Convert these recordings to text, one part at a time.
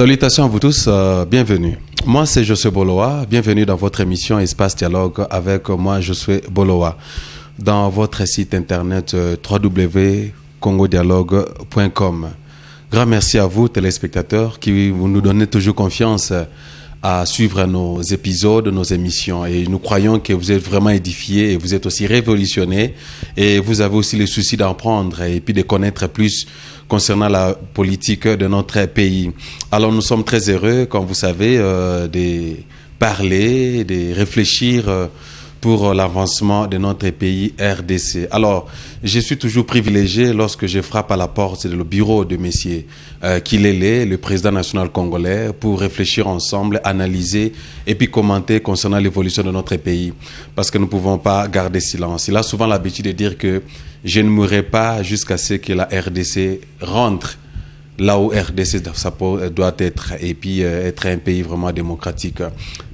Salutations à vous tous, bienvenue. Moi, c'est Josué Bolowa. Bienvenue dans votre émission Espace Dialogue avec moi, Josué Bolowa. Dans votre site internet www.congodialogue.com. Grand merci à vous, téléspectateurs, qui vous nous donnez toujours confiance à suivre nos épisodes, nos émissions. Et nous croyons que vous êtes vraiment édifiés et vous êtes aussi révolutionnés. Et vous avez aussi le souci d'en prendre et puis de connaître plus concernant la politique de notre pays. Alors nous sommes très heureux, comme vous savez, de parler, de réfléchir pour l'avancement de notre pays RDC. Alors, je suis toujours privilégié lorsque je frappe à la porte du bureau de Messier Kilele, le président national congolais, pour réfléchir ensemble, analyser et puis commenter concernant l'évolution de notre pays. Parce que nous ne pouvons pas garder silence. Il a souvent l'habitude de dire que je ne mourrai pas jusqu'à ce que la RDC rentre là où RDC doit être, et puis être un pays vraiment démocratique.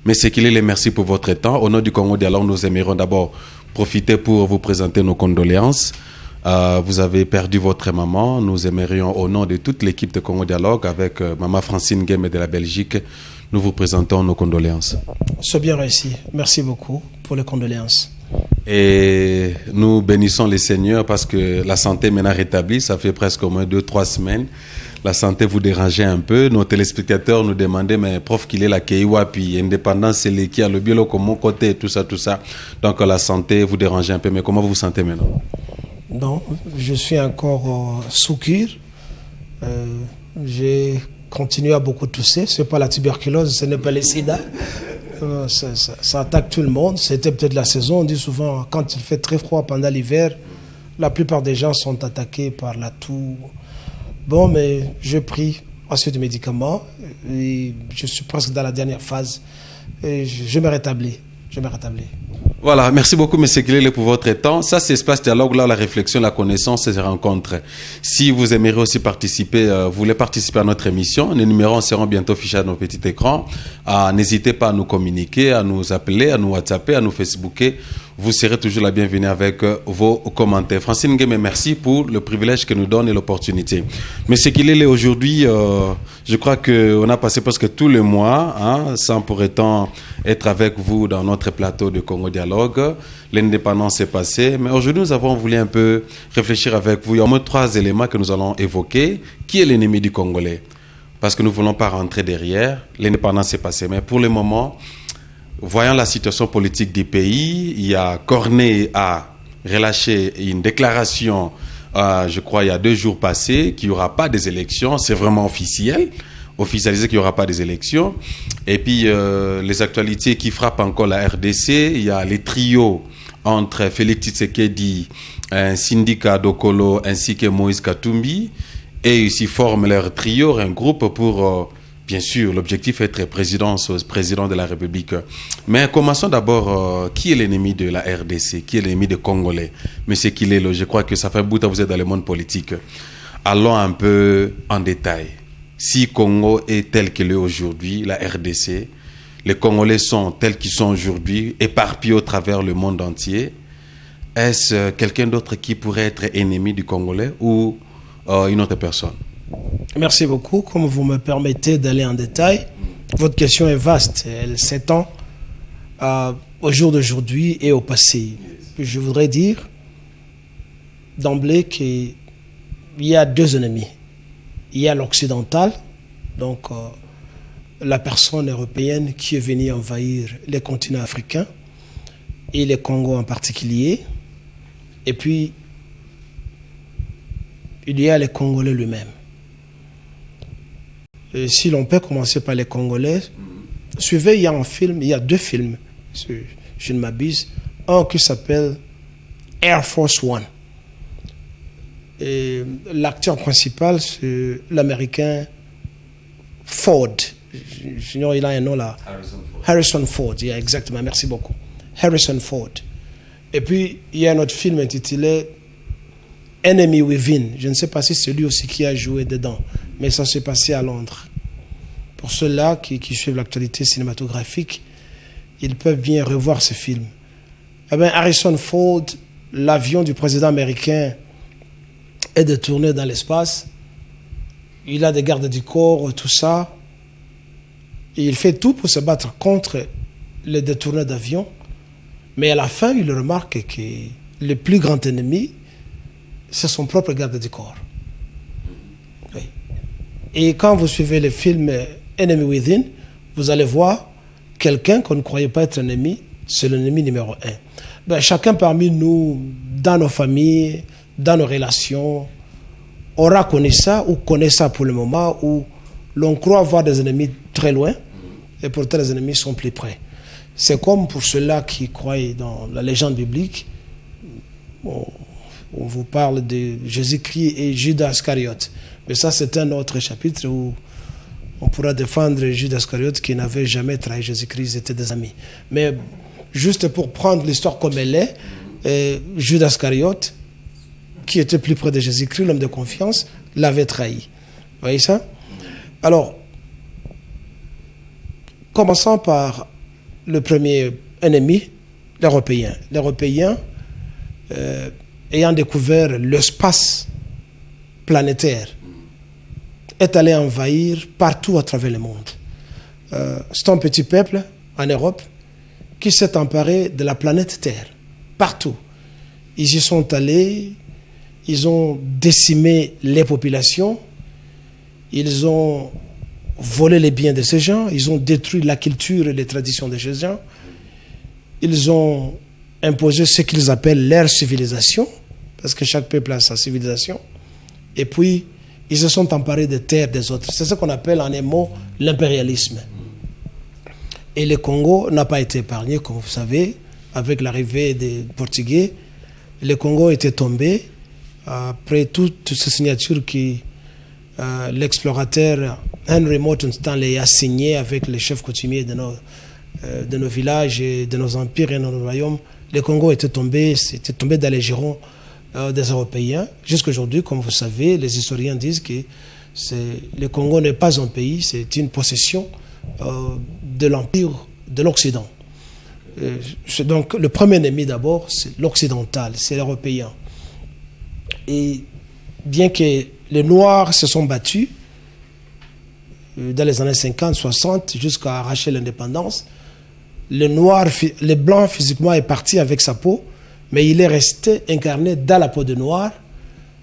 Mais c'est qu'il est, merci pour votre temps. Au nom du Congo Dialogue, nous aimerions d'abord profiter pour vous présenter nos condoléances. Vous avez perdu votre maman. Nous aimerions, au nom de toute l'équipe de Congo Dialogue, avec Maman Francine Guémé de la Belgique, nous vous présentons nos condoléances. C'est bien réussi. Merci beaucoup pour les condoléances. Et nous bénissons les seigneurs parce que la santé est maintenant rétablie. Ça fait presque au moins 2-3 semaines. La santé vous dérangeait un peu. Nos téléspectateurs nous demandaient, mais prof, qu'il est la Keiwa, puis indépendance, c'est les qui a le biolo comme mon côté, tout ça. Donc la santé vous dérangeait un peu. Mais comment vous vous sentez maintenant? Non, je suis encore sous cure. J'ai continué à beaucoup tousser. Ce n'est pas la tuberculose, ce n'est pas le sida. Ça attaque tout le monde. C'était peut-être la saison. On dit souvent, quand il fait très froid pendant l'hiver, la plupart des gens sont attaqués par la toux. Bon, mais je prie ensuite des médicaments. Et je suis presque dans la dernière phase. Et je me rétablis. Voilà, merci beaucoup, M. Kilele, pour votre temps. Ça, c'est Espace Dialogue, là, la réflexion, la connaissance et les rencontres. Si vous aimeriez aussi participer, vous voulez participer à notre émission, les numéros seront bientôt fichés à nos petits écrans. N'hésitez pas à nous communiquer, à nous appeler, à nous WhatsApper, à nous Facebooker. Vous serez toujours la bienvenue avec vos commentaires. Francine Guémé, merci pour le privilège que nous donne et l'opportunité. Mais ce qu'il est aujourd'hui, je crois qu'on a passé presque tout le mois, sans pour autant être avec vous dans notre plateau de Congo Dialogue. L'indépendance est passée, mais aujourd'hui nous avons voulu un peu réfléchir avec vous. Il y a au moins 3 éléments que nous allons évoquer. Qui est l'ennemi du Congolais? Parce que nous ne voulons pas rentrer derrière. L'indépendance est passée, mais pour le moment, voyant la situation politique du pays, il y a Corneille a relâché une déclaration, je crois, il y a 2 jours passés, qu'il n'y aura pas des élections. C'est vraiment officialisé qu'il n'y aura pas des élections. Et puis, les actualités qui frappent encore la RDC, il y a les trios entre Félix Tshisekedi, Sindika Dokolo, ainsi que Moïse Katumbi, et ici forment leur trio, un groupe pour... Bien sûr, l'objectif est être président de la République. Mais commençons d'abord, qui est l'ennemi de la RDC? Qui est l'ennemi des Congolais? Monsieur Kilele, je crois que ça fait un bout de temps que vous êtes dans le monde politique. Allons un peu en détail. Si Congo est tel qu'il est aujourd'hui, la RDC, les Congolais sont tels qu'ils sont aujourd'hui, éparpillés au travers le monde entier, est-ce quelqu'un d'autre qui pourrait être ennemi du Congolais ou une autre personne? Merci beaucoup. Comme vous me permettez d'aller en détail, votre question est vaste. Elle s'étend au jour d'aujourd'hui et au passé. Je voudrais dire d'emblée qu'il y a 2 ennemis. Il y a l'occidental, donc la personne européenne qui est venue envahir les continents africains et les Congo en particulier. Et puis, il y a les Congolais eux-mêmes. Si l'on peut commencer par les Congolais, suivez, il y a 2 films, si je ne m'abuse. Un qui s'appelle Air Force One. Et l'acteur principal, c'est l'américain Ford. Il a un nom là. Harrison Ford, yeah, exactement, merci beaucoup. Harrison Ford. Et puis, il y a un autre film intitulé Enemy Within. Je ne sais pas si c'est lui aussi qui a joué dedans, mais ça s'est passé à Londres. Pour ceux-là qui suivent l'actualité cinématographique, ils peuvent bien revoir ce film. Eh bien, Harrison Ford, l'avion du président américain est détourné dans l'espace. Il a des gardes du corps, tout ça. Il fait tout pour se battre contre les détourneurs d'avions. Mais à la fin, il remarque que le plus grand ennemi, c'est son propre garde du corps. Oui. Et quand vous suivez le film Enemy Within, vous allez voir quelqu'un qu'on ne croyait pas être ennemi, c'est l'ennemi numéro 1. Ben, chacun parmi nous, dans nos familles, dans nos relations, aura connu ça ou connaît ça pour le moment, où l'on croit avoir des ennemis très loin et pourtant les ennemis sont plus près. C'est comme pour ceux-là qui croient dans la légende biblique. On vous parle de Jésus-Christ et Judas Iscariote. Mais ça, c'est un autre chapitre où on pourra défendre Judas Iscariote qui n'avait jamais trahi Jésus-Christ, ils étaient des amis. Mais juste pour prendre l'histoire comme elle est, Judas Iscariote, qui était plus près de Jésus-Christ, l'homme de confiance, l'avait trahi. Vous voyez ça? Alors, commençons par le premier ennemi, l'Européen. L'Européen, ayant découvert l'espace planétaire, est allé envahir partout à travers le monde. C'est un petit peuple en Europe qui s'est emparé de la planète Terre, partout. Ils y sont allés, ils ont décimé les populations, ils ont volé les biens de ces gens, ils ont détruit la culture et les traditions de ces gens, ils ont imposé ce qu'ils appellent leur civilisation, parce que chaque peuple a sa civilisation, et puis ils se sont emparés des terres des autres. C'est ce qu'on appelle en un mot l'impérialisme. Et le Congo n'a pas été épargné, comme vous savez, avec l'arrivée des Portugais. Le Congo était tombé après toutes ces signatures qui l'explorateur Henry Morton Stanley a signé avec les chefs coutumiers de nos villages et de nos empires et de nos royaumes. Le Congo était tombé dans les girons des Européens. Jusqu'à aujourd'hui, comme vous savez, les historiens disent que le Congo n'est pas un pays, c'est une possession de l'Empire de l'Occident. Donc le premier ennemi d'abord, c'est l'occidental, c'est l'européen. Et bien que les Noirs se sont battus dans les années 50, 60, jusqu'à arracher l'indépendance, le blanc physiquement est parti avec sa peau, mais il est resté incarné dans la peau de noir.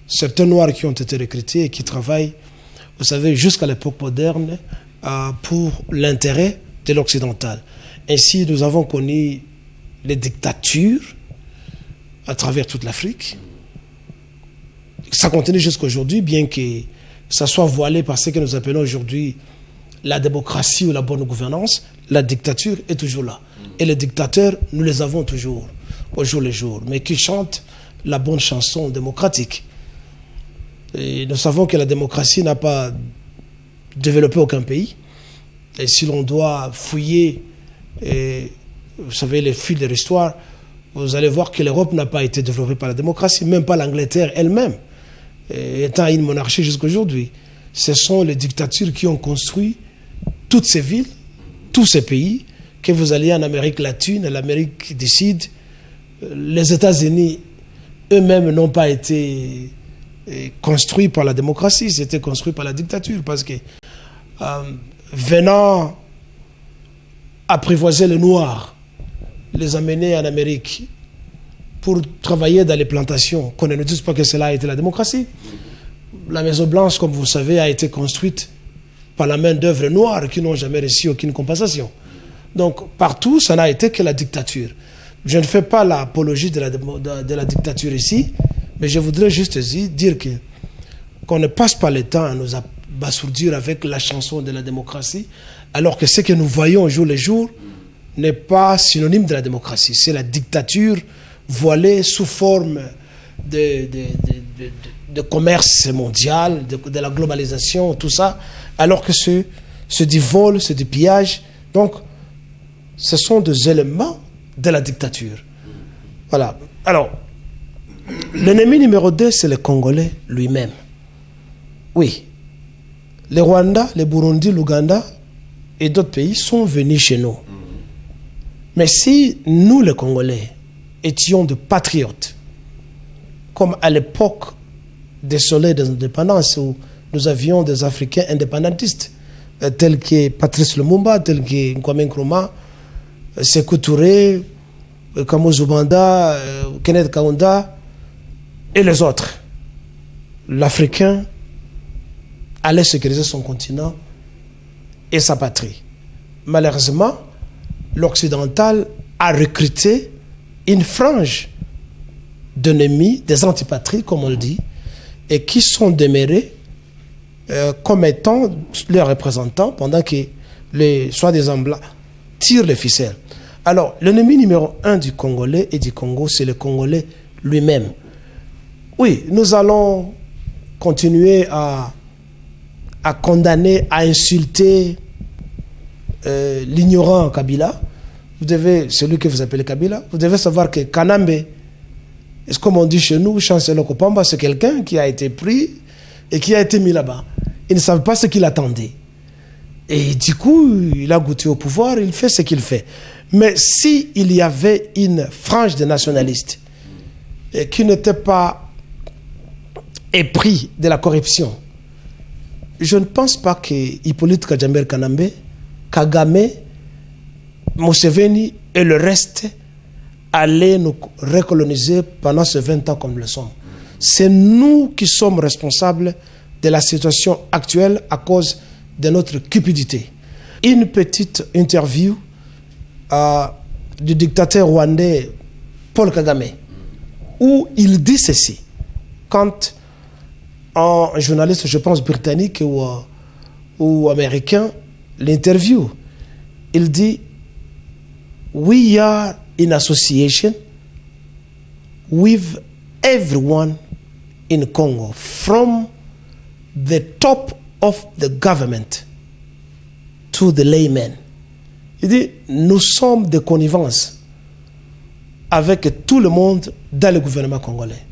Certains Noirs qui ont été recrutés et qui travaillent, vous savez, jusqu'à l'époque moderne, pour l'intérêt de l'occidental. Ainsi, nous avons connu les dictatures à travers toute l'Afrique. Ça continue jusqu'à aujourd'hui, bien que ça soit voilé par ce que nous appelons aujourd'hui la démocratie ou la bonne gouvernance, la dictature est toujours là. Et les dictateurs, nous les avons toujours, au jour le jour, mais qui chantent la bonne chanson démocratique. Et nous savons que la démocratie n'a pas développé aucun pays. Et si l'on doit fouiller, vous savez, les fils de l'histoire, vous allez voir que l'Europe n'a pas été développée par la démocratie, même pas l'Angleterre elle-même, étant une monarchie jusqu'à aujourd'hui. Ce sont les dictatures qui ont construit toutes ces villes, tous ces pays, que vous alliez en Amérique latine, l'Amérique du Sud. Les États-Unis eux-mêmes n'ont pas été construits par la démocratie, c'était construit par la dictature, parce que venant apprivoiser les Noirs, les amener en Amérique pour travailler dans les plantations, qu'on ne nous dise pas que cela a été la démocratie. La Maison Blanche, comme vous savez, a été construite par la main d'œuvre noire qui n'ont jamais reçu aucune compensation. Donc, partout, ça n'a été que la dictature. Je ne fais pas l'apologie de la dictature ici, mais je voudrais juste dire qu'on ne passe pas le temps à nous abasourdir avec la chanson de la démocratie, alors que ce que nous voyons au jour le jour n'est pas synonyme de la démocratie. C'est la dictature voilée sous forme de commerce mondial, de la globalisation, tout ça, alors que c'est du vol, c'est du pillage. Donc, ce sont des éléments de la dictature. Voilà. Alors, l'ennemi numéro 2, c'est le Congolais lui-même. Oui. Le Rwanda, le Burundi, l'Ouganda et d'autres pays sont venus chez nous. Mais si nous, les Congolais, étions de patriotes, comme à l'époque des soleils de l'indépendance où nous avions des Africains indépendantistes, tels que Patrice Lumumba, tels que Kwame Nkrumah, Sékou Touré, Kamozo Banda, Kenneth Kaunda et les autres. L'Africain allait sécuriser son continent et sa patrie. Malheureusement, l'Occidental a recruté une frange d'ennemis, des antipatries, comme on le dit, et qui sont demeurés comme étant leurs représentants pendant que les soi-disant blancs tirent les ficelles. Alors, l'ennemi numéro 1 du Congolais et du Congo, c'est le Congolais lui-même. Oui, nous allons continuer à condamner, à insulter l'ignorant Kabila. Celui que vous appelez Kabila, vous devez savoir que Kanambe, comme on dit chez nous, Chancellor Kopamba, c'est quelqu'un qui a été pris et qui a été mis là-bas. Ils ne savent pas ce qu'il attendait. Et du coup, il a goûté au pouvoir, il fait ce qu'il fait. Mais s'il y avait une frange de nationalistes qui n'était pas épris de la corruption, je ne pense pas que Hippolyte Kajamber Kanambe, Kagame, Museveni et le reste allaient nous recoloniser pendant ces 20 ans comme nous le sommes. C'est nous qui sommes responsables de la situation actuelle à cause de notre cupidité. Une petite interview du dictateur rwandais Paul Kagame, où il dit ceci, quand un journaliste, je pense britannique ou américain, l'interview, il dit: "We are in association with everyone in Congo, from the top of the government to the layman." Il dit, nous sommes de connivence avec tout le monde dans le gouvernement congolais,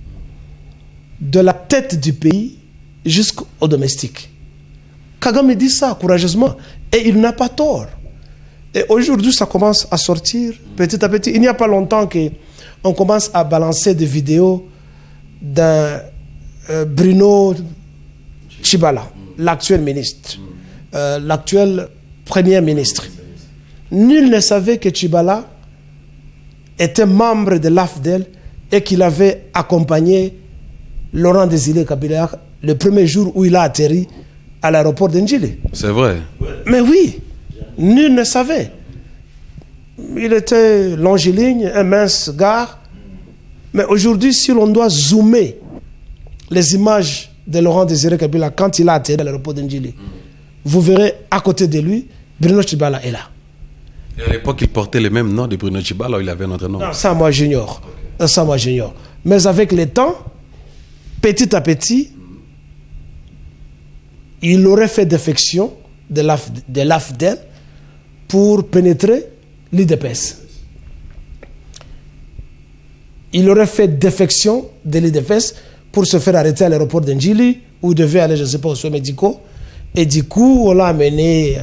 de la tête du pays jusqu'au domestique. Kagame dit ça courageusement et il n'a pas tort. Et aujourd'hui, ça commence à sortir petit à petit. Il n'y a pas longtemps qu'on commence à balancer des vidéos d'un Bruno Tshibala, l'actuel ministre, l'actuel premier ministre. Nul ne savait que Tshibala était membre de l'AFDEL et qu'il avait accompagné Laurent Désiré Kabila le premier jour où il a atterri à l'aéroport d'Ndjili. C'est vrai. Mais oui, nul ne savait. Il était longiligne, un mince gars. Mais aujourd'hui, si l'on doit zoomer les images de Laurent Désiré Kabila quand il a atterri à l'aéroport d'Ndjili, vous verrez à côté de lui, Bruno Tshibala est là. Et à l'époque, il portait le même nom de Bruno Tshibala, il avait un autre nom. Non, ça, moi, j'ignore. Ça, moi, j'ignore. Mais avec le temps, petit à petit, il aurait fait défection de l'AFDEL pour pénétrer l'IDPS. Il aurait fait défection de l'IDPS pour se faire arrêter à l'aéroport d'Ndjili, où il devait aller, je ne sais pas, aux soins médicaux. Et du coup, on l'a amené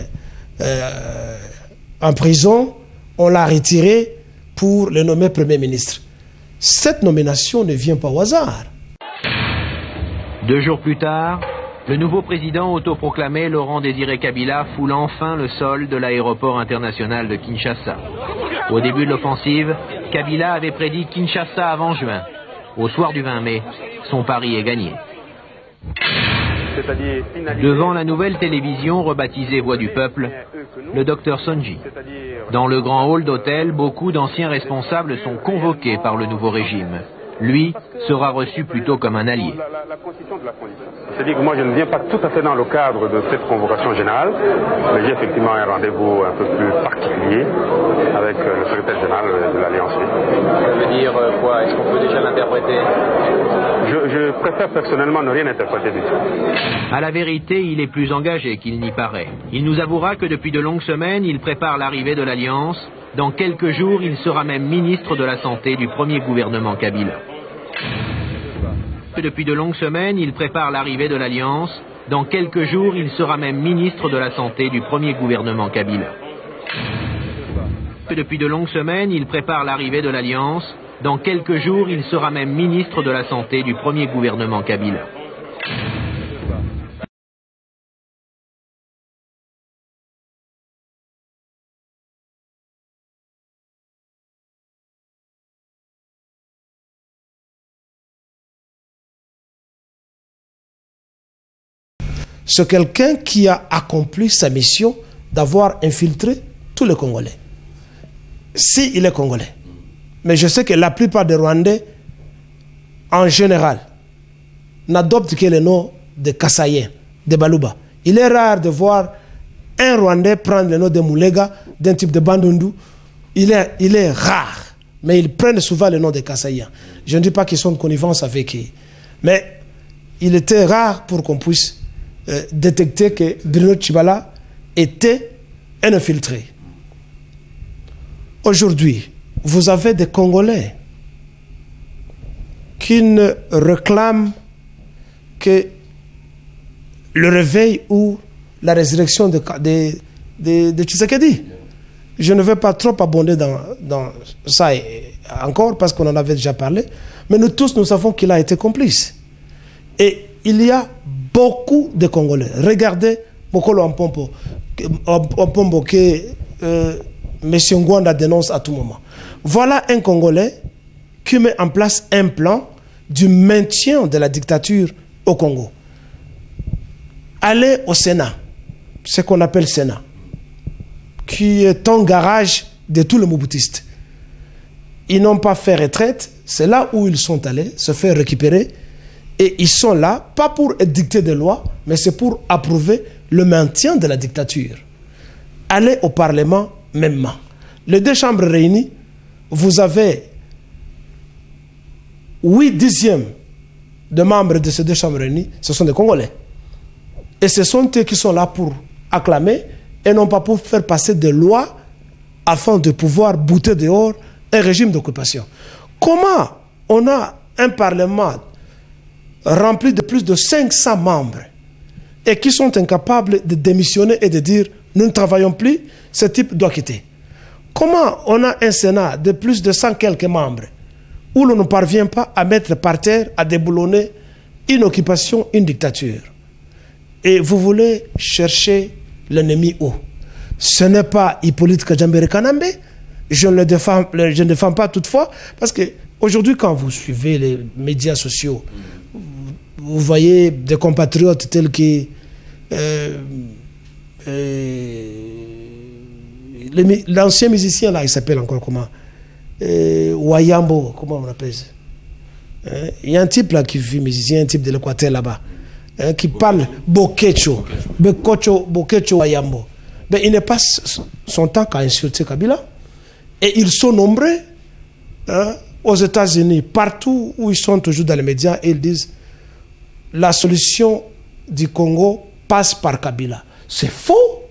en prison, on l'a retiré pour le nommer Premier ministre. Cette nomination ne vient pas au hasard. 2 jours plus tard, le nouveau président autoproclamé Laurent Désiré Kabila foule enfin le sol de l'aéroport international de Kinshasa. Au début de l'offensive, Kabila avait prédit Kinshasa avant juin. Au soir du 20 mai, son pari est gagné. Devant la nouvelle télévision rebaptisée Voix du Peuple, le docteur Sonji. Dans le grand hall d'hôtel, beaucoup d'anciens responsables sont convoqués par le nouveau régime. Lui sera reçu plutôt comme un allié. C'est-à-dire que moi je ne viens pas tout à fait dans le cadre de cette convocation générale, mais j'ai effectivement un rendez-vous un peu plus particulier avec le secrétaire général de l'Alliance. Ça veut dire quoi? Est-ce qu'on peut déjà l'interpréter? Je préfère personnellement ne rien interpréter du tout. À la vérité, il est plus engagé qu'il n'y paraît. Il nous avouera que depuis de longues semaines, il prépare l'arrivée de l'Alliance. Dans quelques jours, il sera même ministre de la Santé du premier gouvernement Kabila. Depuis de longues semaines, il prépare l'arrivée de l'Alliance. Dans quelques jours, il sera même ministre de la Santé du premier gouvernement Kabila. Depuis de longues semaines, il prépare l'arrivée de l'Alliance. Dans quelques jours, il sera même ministre de la Santé du premier gouvernement Kabila. c'est quelqu'un qui a accompli sa mission d'avoir infiltré tous les Congolais. Si il est Congolais. Mais je sais que la plupart des Rwandais, en général, n'adoptent que le nom de Kassaïen, de Baluba. Il est rare de voir un Rwandais prendre le nom de Moulega, d'un type de Bandundu. Il est rare. Mais ils prennent souvent le nom de Kassaïen. Je ne dis pas qu'ils sont en connivence avec eux. Mais il était rare pour qu'on puisse détecter que Bruno Tshibala était un infiltré. Aujourd'hui, vous avez des Congolais qui ne réclament que le réveil ou la résurrection de Tshisekedi. Je ne vais pas trop abonder dans ça encore parce qu'on en avait déjà parlé, mais nous tous, nous savons qu'il a été complice. Et il y a beaucoup de Congolais. Regardez Mokolo Ampombo que M. Ngwanda dénonce à tout moment. Voilà un Congolais qui met en place un plan du maintien de la dictature au Congo. Allez au Sénat, ce qu'on appelle Sénat, qui est un garage de tous les Mobutistes. Ils n'ont pas fait retraite, c'est là où ils sont allés se faire récupérer, et ils sont là, pas pour édicter des lois, mais c'est pour approuver le maintien de la dictature. Allez au Parlement mêmement. Les deux chambres réunies, vous avez 8/10 de membres de ces deux chambres réunies, ce sont des Congolais. Et ce sont eux qui sont là pour acclamer et non pas pour faire passer des lois afin de pouvoir bouter dehors un régime d'occupation. Comment on a un Parlement rempli de plus de 500 membres et qui sont incapables de démissionner et de dire « nous ne travaillons plus, ce type doit quitter ». Comment on a un Sénat de plus de 100 quelques membres où l'on ne parvient pas à mettre par terre, à déboulonner une occupation, une dictature? Et vous voulez chercher l'ennemi où? Ce n'est pas Hippolyte Kajambere Kanambe. Je ne défends pas toutefois, parce que aujourd'hui, quand vous suivez les médias sociaux, vous voyez des compatriotes tels que l'ancien musicien là, il s'appelle encore comment, Wayambo, comment on appelle ça? Il y a un type là qui vit musicien, un type de l'Équateur là-bas, qui parle Bokecho Wayambo. Mais il n'est pas son temps qu'à insulter Kabila. Et ils sont nombreux aux États-Unis, partout où ils sont toujours dans les médias, et ils disent la solution du Congo passe par Kabila. C'est faux.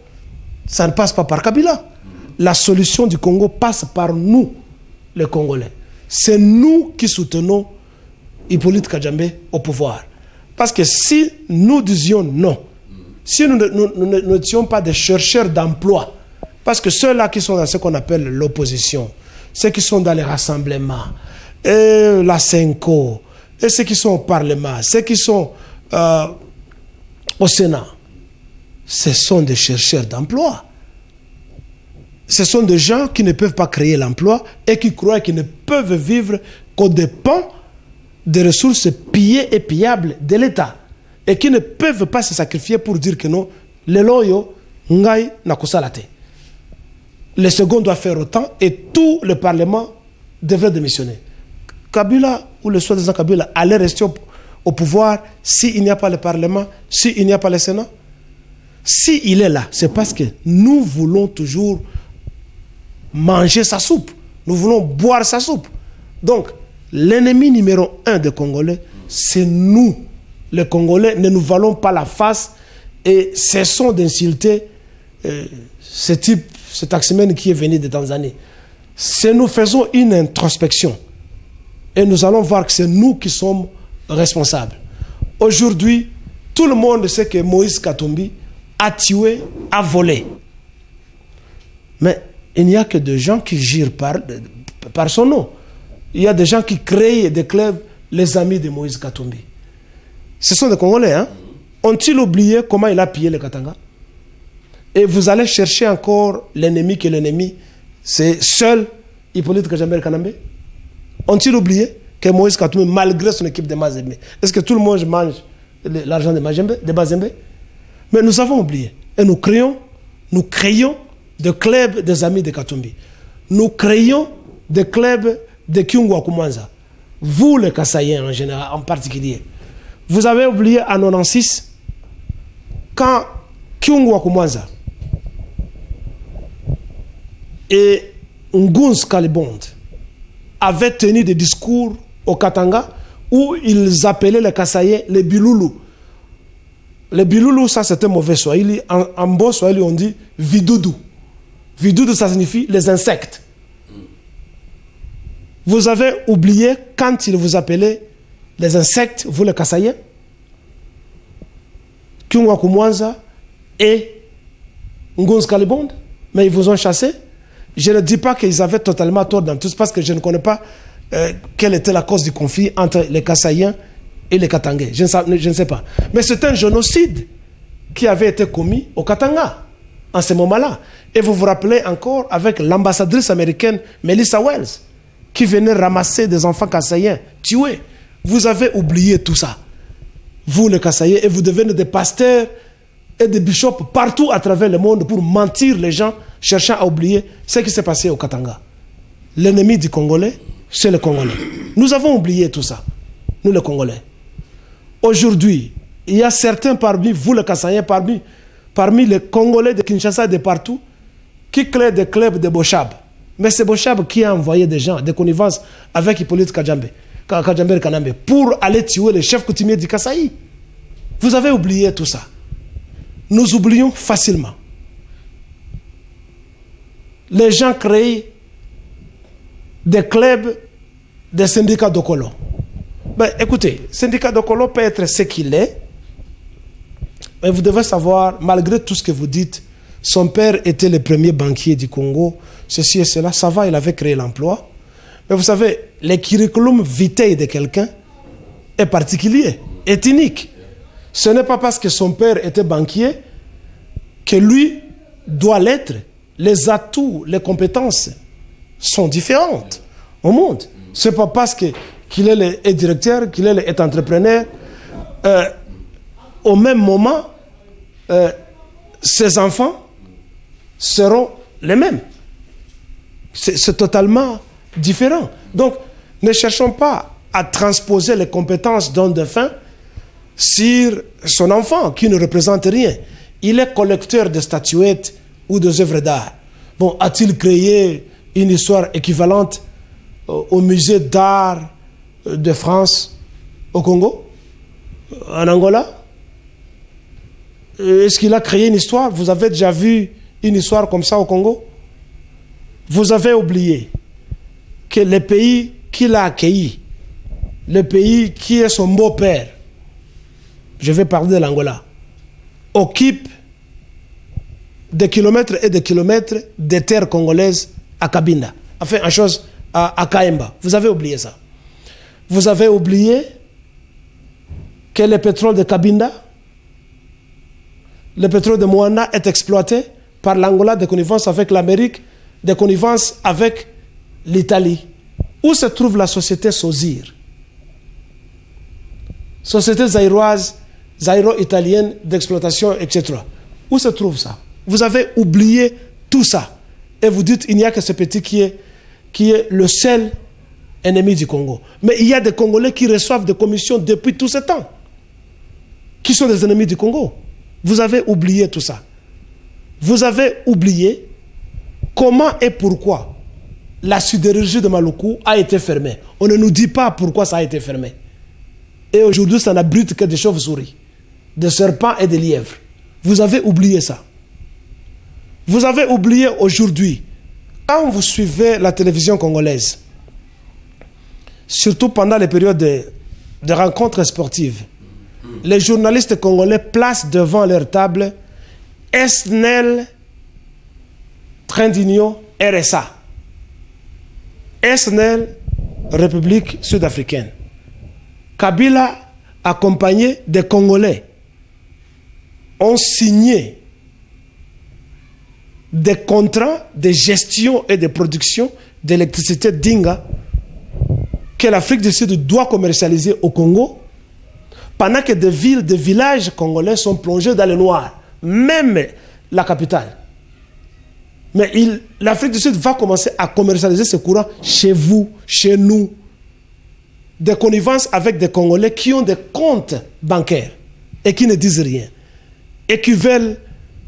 Ça ne passe pas par Kabila. La solution du Congo passe par nous, les Congolais. C'est nous qui soutenons Hippolyte Kajambé au pouvoir. Parce que si nous disions non, si nous n'étions pas des chercheurs d'emploi, parce que ceux-là qui sont dans ce qu'on appelle l'opposition, ceux qui sont dans les rassemblements, et la Senko, et ceux qui sont au Parlement, ceux qui sont au Sénat, ce sont des chercheurs d'emploi. Ce sont des gens qui ne peuvent pas créer l'emploi et qui croient qu'ils ne peuvent vivre qu'au dépens des ressources pillées et pillables de l'État. Et qui ne peuvent pas se sacrifier pour dire que non, les loyaux, ngai na kusalate. Le second doit faire autant et tout le Parlement devrait démissionner. Kabila ou le soi-disant Kabila allait rester au pouvoir s'il n'y a pas le Parlement, s'il n'y a pas le Sénat. S'il est là, c'est parce que nous voulons toujours manger sa soupe. Nous voulons boire sa soupe. Donc, l'ennemi numéro 1 des Congolais, c'est nous. Les Congolais ne nous valons pas la face et cessons d'insulter ce taximène qui est venu de Tanzanie. Si nous faisons une introspection et nous allons voir que c'est nous qui sommes responsables. Aujourd'hui, tout le monde sait que Moïse Katumbi a tué, a volé. Mais il n'y a que des gens qui girent par son nom. Il y a des gens qui créent et déclarent les amis de Moïse Katumbi. Ce sont des Congolais, hein? Ont-ils oublié comment il a pillé le Katanga? Et vous allez chercher encore l'ennemi que l'ennemi, c'est seul Hippolyte Kajambere Kanambe? Ont-ils oublié que Moïse Katumbi, malgré son équipe de Mazembe, est-ce que tout le monde mange l'argent de Mazembe? Mais nous avons oublié. Et nous créons des clubs des amis de Katumbi. Nous créons des clubs de Kyungwa Kumwanza. Vous, les Kassaïens en général, en particulier. Vous avez oublié en 96, quand Kyungwa Kumwanza et Ngunz Kalibond avaient tenu des discours au Katanga où ils appelaient les Kassaïens les Biloulou. Les Biloulou, ça c'était mauvais Swahili. En bon Swahili, on dit Vidoudou. Vidoudou, ça signifie les insectes. Vous avez oublié quand ils vous appelaient les insectes, vous les Kassaïens, Kyungwa Kumwanza et Ngunz Kalibond, mais ils vous ont chassé. Je ne dis pas qu'ils avaient totalement tort dans tout, parce que je ne connais pas quelle était la cause du conflit entre les Kassaïens et les Katangais. Je ne sais pas. Mais c'est un génocide qui avait été commis au Katanga en ce moment-là. Et vous vous rappelez encore avec l'ambassadrice américaine Melissa Wells qui venait ramasser des enfants kassaïens tués. Vous avez oublié tout ça. Vous les Kassaïens, et vous devenez des pasteurs et des bishops partout à travers le monde pour mentir les gens, cherchant à oublier ce qui s'est passé au Katanga. L'ennemi du Congolais, c'est le Congolais. Nous avons oublié tout ça, nous les Congolais. Aujourd'hui, il y a certains parmi vous les Kassaïens, parmi les Congolais de Kinshasa et de partout, qui créent des clubs de Bochab. Mais c'est Bochab qui a envoyé des gens, des connivences avec Hippolyte Kajambe pour aller tuer les chefs coutumiers du Kasaï. Vous avez oublié tout ça. Nous oublions facilement. Les gens créent des clubs, des syndicats d'Okolo. Ben, écoutez, le syndicat d'Okolo peut être ce qu'il est, mais vous devez savoir, malgré tout ce que vous dites, son père était le premier banquier du Congo, ceci et cela, ça va, il avait créé l'emploi. Mais vous savez, le curriculum vitae de quelqu'un est particulier, est unique. Ce n'est pas parce que son père était banquier que lui doit l'être. Les atouts, les compétences sont différentes au monde. Ce n'est pas parce qu'il est le directeur, qu'il est entrepreneur. Au même moment, ses enfants seront les mêmes. C'est totalement différent. Donc, ne cherchons pas à transposer les compétences d'un défunt sur son enfant qui ne représente rien. Il est collecteur de statuettes ou des œuvres d'art. Bon, a-t-il créé une histoire équivalente au musée d'art de France au Congo, en Angola? Est-ce qu'il a créé une histoire? Vous avez déjà vu une histoire comme ça au Congo? Vous avez oublié que le pays qui l'a accueilli, le pays qui est son beau-père, je vais parler de l'Angola, occupe des kilomètres et des kilomètres de terres congolaises à Cabinda. Enfin, en chose à Kaemba. Vous avez oublié ça. Vous avez oublié que le pétrole de Cabinda, le pétrole de Moana est exploité par l'Angola de connivence avec l'Amérique, de connivence avec l'Italie. Où se trouve la société Sozir? Société zaïro-italienne d'exploitation, etc. Où se trouve ça? Vous avez oublié tout ça. Et vous dites, il n'y a que ce petit qui est le seul ennemi du Congo. Mais il y a des Congolais qui reçoivent des commissions depuis tout ce temps, qui sont des ennemis du Congo. Vous avez oublié tout ça. Vous avez oublié comment et pourquoi la sidérurgie de Maluku a été fermée. On ne nous dit pas pourquoi ça a été fermé. Et aujourd'hui, ça n'abrite que des chauves-souris, des serpents et des lièvres. Vous avez oublié ça. Vous avez oublié aujourd'hui, quand vous suivez la télévision congolaise, surtout pendant les périodes de rencontres sportives, les journalistes congolais placent devant leur table SNEL, Train d'Union, RSA. SNEL, République sud-africaine. Kabila, accompagné des Congolais, ont signé des contrats de gestion et de production d'électricité d'Inga que l'Afrique du Sud doit commercialiser au Congo, pendant que des villes, des villages congolais sont plongés dans le noir. même la capitale. Mais l'Afrique du Sud va commencer à commercialiser ce courant chez vous, chez nous. Des connivences avec des Congolais qui ont des comptes bancaires et qui ne disent rien. Et qui veulent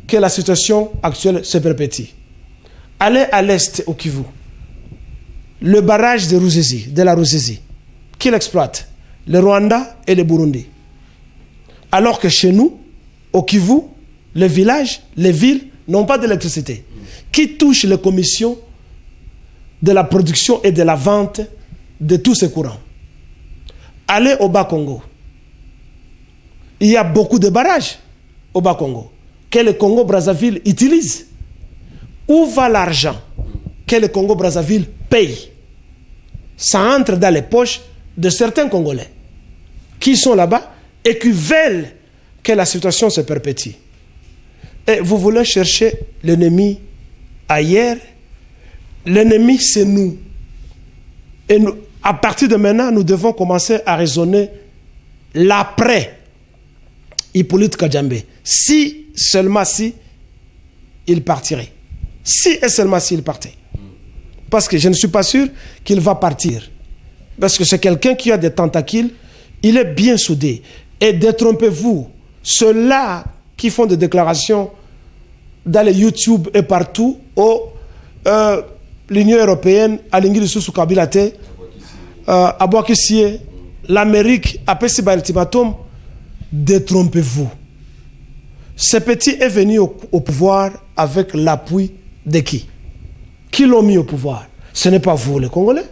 que la situation actuelle se perpétue. Allez à l'est au Kivu. Le barrage de la Ruzizi, qui l'exploite? Le Rwanda et le Burundi. Alors que chez nous, au Kivu, les villages, les villes n'ont pas d'électricité. Qui touche les commissions de la production et de la vente de tous ces courants? Allez au Bas-Congo. Il y a beaucoup de barrages au Bas-Congo que le Congo-Brazzaville utilise. Où va l'argent que le Congo-Brazzaville paye? Ça entre dans les poches de certains Congolais qui sont là-bas et qui veulent que la situation se perpétue. Et vous voulez chercher l'ennemi ailleurs? L'ennemi, c'est nous. Et nous, à partir de maintenant, nous devons commencer à raisonner l'après Hippolyte Kajambe. Si, seulement si, il partirait. Si et seulement s'il partait. Parce que je ne suis pas sûr qu'il va partir. Parce que c'est quelqu'un qui a des tentacules, il est bien soudé. Et détrompez-vous, ceux-là qui font des déclarations dans les YouTube et partout, l'Union européenne, à l'Ingrid Kabilate, à Boakissie, l'Amérique, à Pessiba ultimatum, détrompez-vous. Ce petit est venu au pouvoir avec l'appui de qui? Qui l'ont mis au pouvoir? Ce n'est pas vous, les Congolais.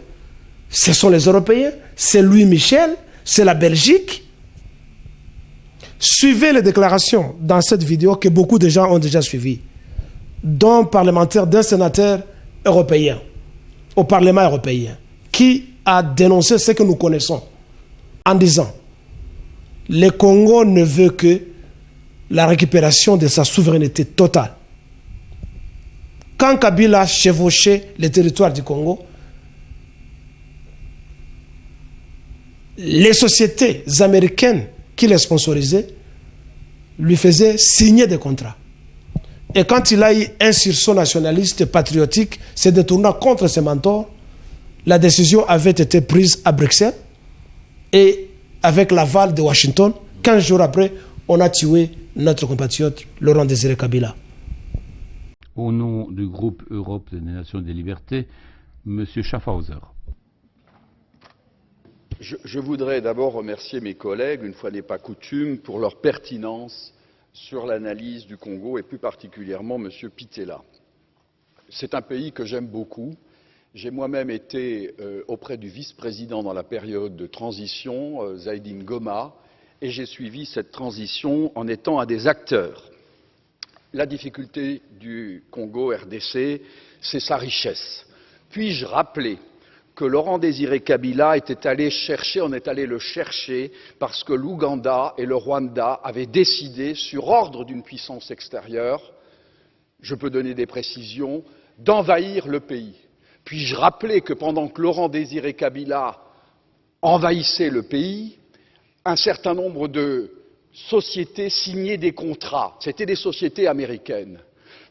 Ce sont les Européens. C'est Louis Michel. C'est la Belgique. Suivez les déclarations dans cette vidéo que beaucoup de gens ont déjà suivies, d'un parlementaire, d'un sénateur européen, au Parlement européen, qui a dénoncé ce que nous connaissons en disant: le Congo ne veut que la récupération de sa souveraineté totale. Quand Kabila chevauchait le territoire du Congo, les sociétés américaines qui les sponsorisaient lui faisaient signer des contrats. Et quand il a eu un sursaut nationaliste patriotique se détournant contre ses mentors, la décision avait été prise à Bruxelles et avec l'aval de Washington, 15 jours après, on a tué notre compatriote Laurent Désiré Kabila. Au nom du groupe Europe des Nations des Libertés, M. Schaffhauser. Je voudrais d'abord remercier mes collègues, une fois n'est pas coutume, pour leur pertinence sur l'analyse du Congo et plus particulièrement M. Pittella. C'est un pays que j'aime beaucoup. J'ai moi-même été auprès du vice-président dans la période de transition, Zaïdine Goma, et j'ai suivi cette transition en étant un des acteurs. La difficulté du Congo RDC, c'est sa richesse. Puis-je rappeler que Laurent Désiré Kabila on est allé le chercher parce que l'Ouganda et le Rwanda avaient décidé, sur ordre d'une puissance extérieure, je peux donner des précisions, d'envahir le pays. Puis-je rappeler que pendant que Laurent Désiré Kabila envahissait le pays, un certain nombre de sociétés signaient des contrats. C'étaient des sociétés américaines.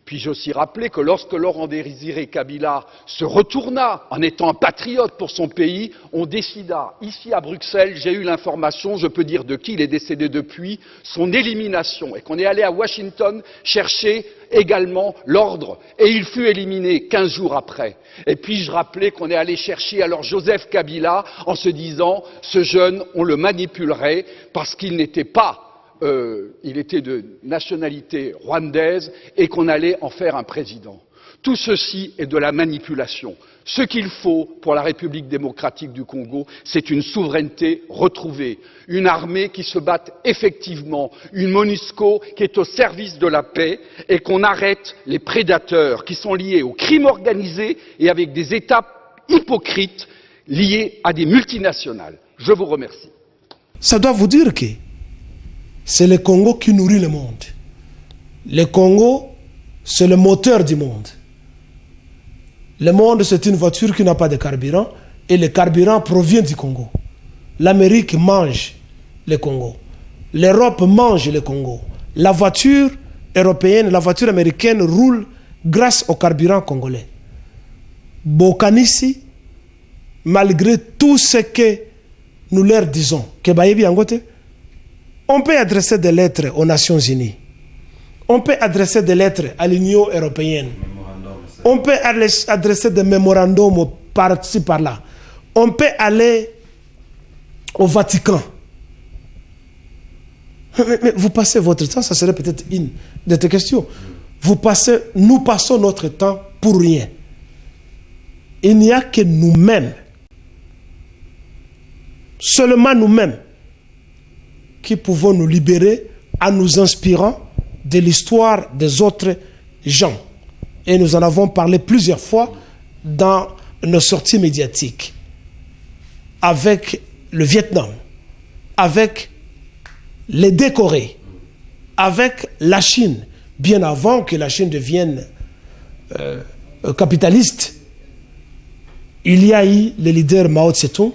Puis-je aussi rappeler que lorsque Laurent Désiré Kabila se retourna en étant un patriote pour son pays, on décida, ici à Bruxelles, j'ai eu l'information, je peux dire de qui, il est décédé depuis, son élimination, et qu'on est allé à Washington chercher également l'ordre, et il fut éliminé 15 jours après. Et puis-je rappeler qu'on est allé chercher alors Joseph Kabila en se disant, ce jeune, on le manipulerait parce qu'il n'était pas il était de nationalité rwandaise et qu'on allait en faire un président. Tout ceci est de la manipulation. Ce qu'il faut pour la République démocratique du Congo, c'est une souveraineté retrouvée, une armée qui se batte effectivement, une MONUSCO qui est au service de la paix et qu'on arrête les prédateurs qui sont liés au crime organisé et avec des États hypocrites liés à des multinationales. Je vous remercie. Ça doit vous dire que c'est le Congo qui nourrit le monde. Le Congo, c'est le moteur du monde. Le monde, c'est une voiture qui n'a pas de carburant et le carburant provient du Congo. L'Amérique mange le Congo. L'Europe mange le Congo. La voiture européenne, la voiture américaine roule grâce au carburant congolais. Bokanisi, malgré tout ce que nous leur disons, on peut adresser des lettres aux Nations Unies. On peut adresser des lettres à l'Union européenne. On peut adresser des mémorandums par-ci, par-là. On peut aller au Vatican. Mais vous passez votre temps, ça serait peut-être une de tes questions. Nous passons notre temps pour rien. Il n'y a que nous-mêmes, seulement nous-mêmes, qui pouvons nous libérer en nous inspirant de l'histoire des autres gens. Et nous en avons parlé plusieurs fois dans nos sorties médiatiques. Avec le Vietnam, avec les décorés, avec la Chine, bien avant que la Chine devienne capitaliste. Il y a eu le leader Mao Tse-tung,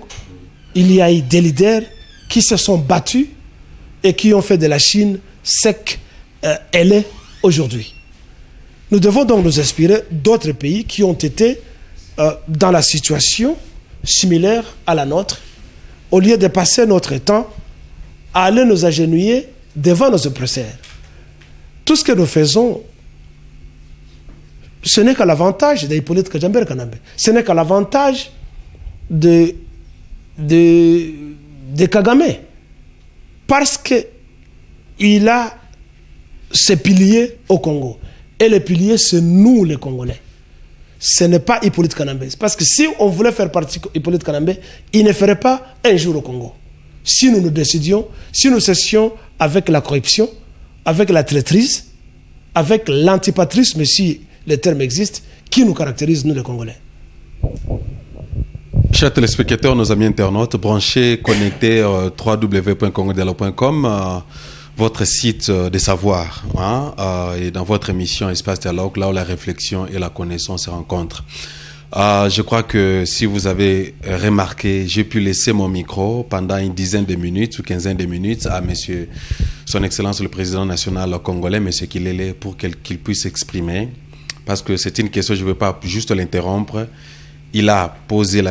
il y a eu des leaders qui se sont battus et qui ont fait de la Chine ce qu'elle est aujourd'hui. Nous devons donc nous inspirer d'autres pays qui ont été dans la situation similaire à la nôtre, au lieu de passer notre temps à aller nous agenouiller devant nos oppresseurs. Tout ce que nous faisons, ce n'est qu'à l'avantage d'Hippolyte Kajamber Kanambe. Ce n'est qu'à l'avantage de Kagame. Parce qu'il a ses piliers au Congo. Et les piliers, c'est nous les Congolais. Ce n'est pas Hippolyte Kanambe. Parce que si on voulait faire partie d'Hippolyte Kanambe, il ne ferait pas un jour au Congo. Si nous nous décidions, si nous cessions avec la corruption, avec la traîtrise, avec l'antipatrisme, si le terme existe, qui nous caractérise, nous les Congolais. Chers téléspectateurs, nos amis internautes, branchez, connectés www.congodelo.com, votre site de savoir, et dans votre émission Espace Dialogue, là où la réflexion et la connaissance se rencontrent. Je crois que si vous avez remarqué, j'ai pu laisser mon micro pendant une dizaine de minutes ou quinzaine de minutes à monsieur, son Excellence le Président national congolais, monsieur Kilele, pour qu'il puisse s'exprimer. Parce que c'est une question, je ne veux pas juste l'interrompre. J'ai posé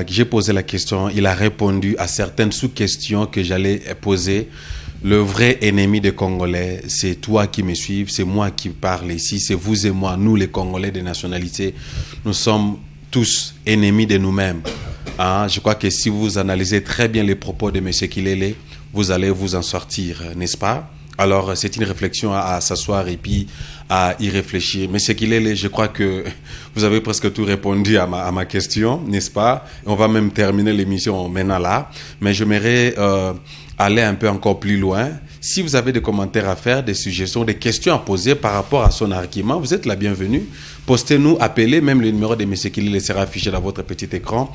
la question, il a répondu à certaines sous-questions que j'allais poser. Le vrai ennemi des Congolais, c'est toi qui me suives, c'est moi qui parle ici, c'est vous et moi, nous les Congolais des nationalités. Nous sommes tous ennemis de nous-mêmes. Je crois que si vous analysez très bien les propos de M. Kilele, vous allez vous en sortir, n'est-ce pas? Alors, c'est une réflexion à s'asseoir et puis à y réfléchir. M. Kilele, je crois que vous avez presque tout répondu à ma question, n'est-ce pas? On va même terminer l'émission maintenant là. Mais j'aimerais aller un peu encore plus loin. Si vous avez des commentaires à faire, des suggestions, des questions à poser par rapport à son argument, vous êtes la bienvenue. Postez-nous, appelez, même le numéro de M. Kilele sera affiché dans votre petit écran.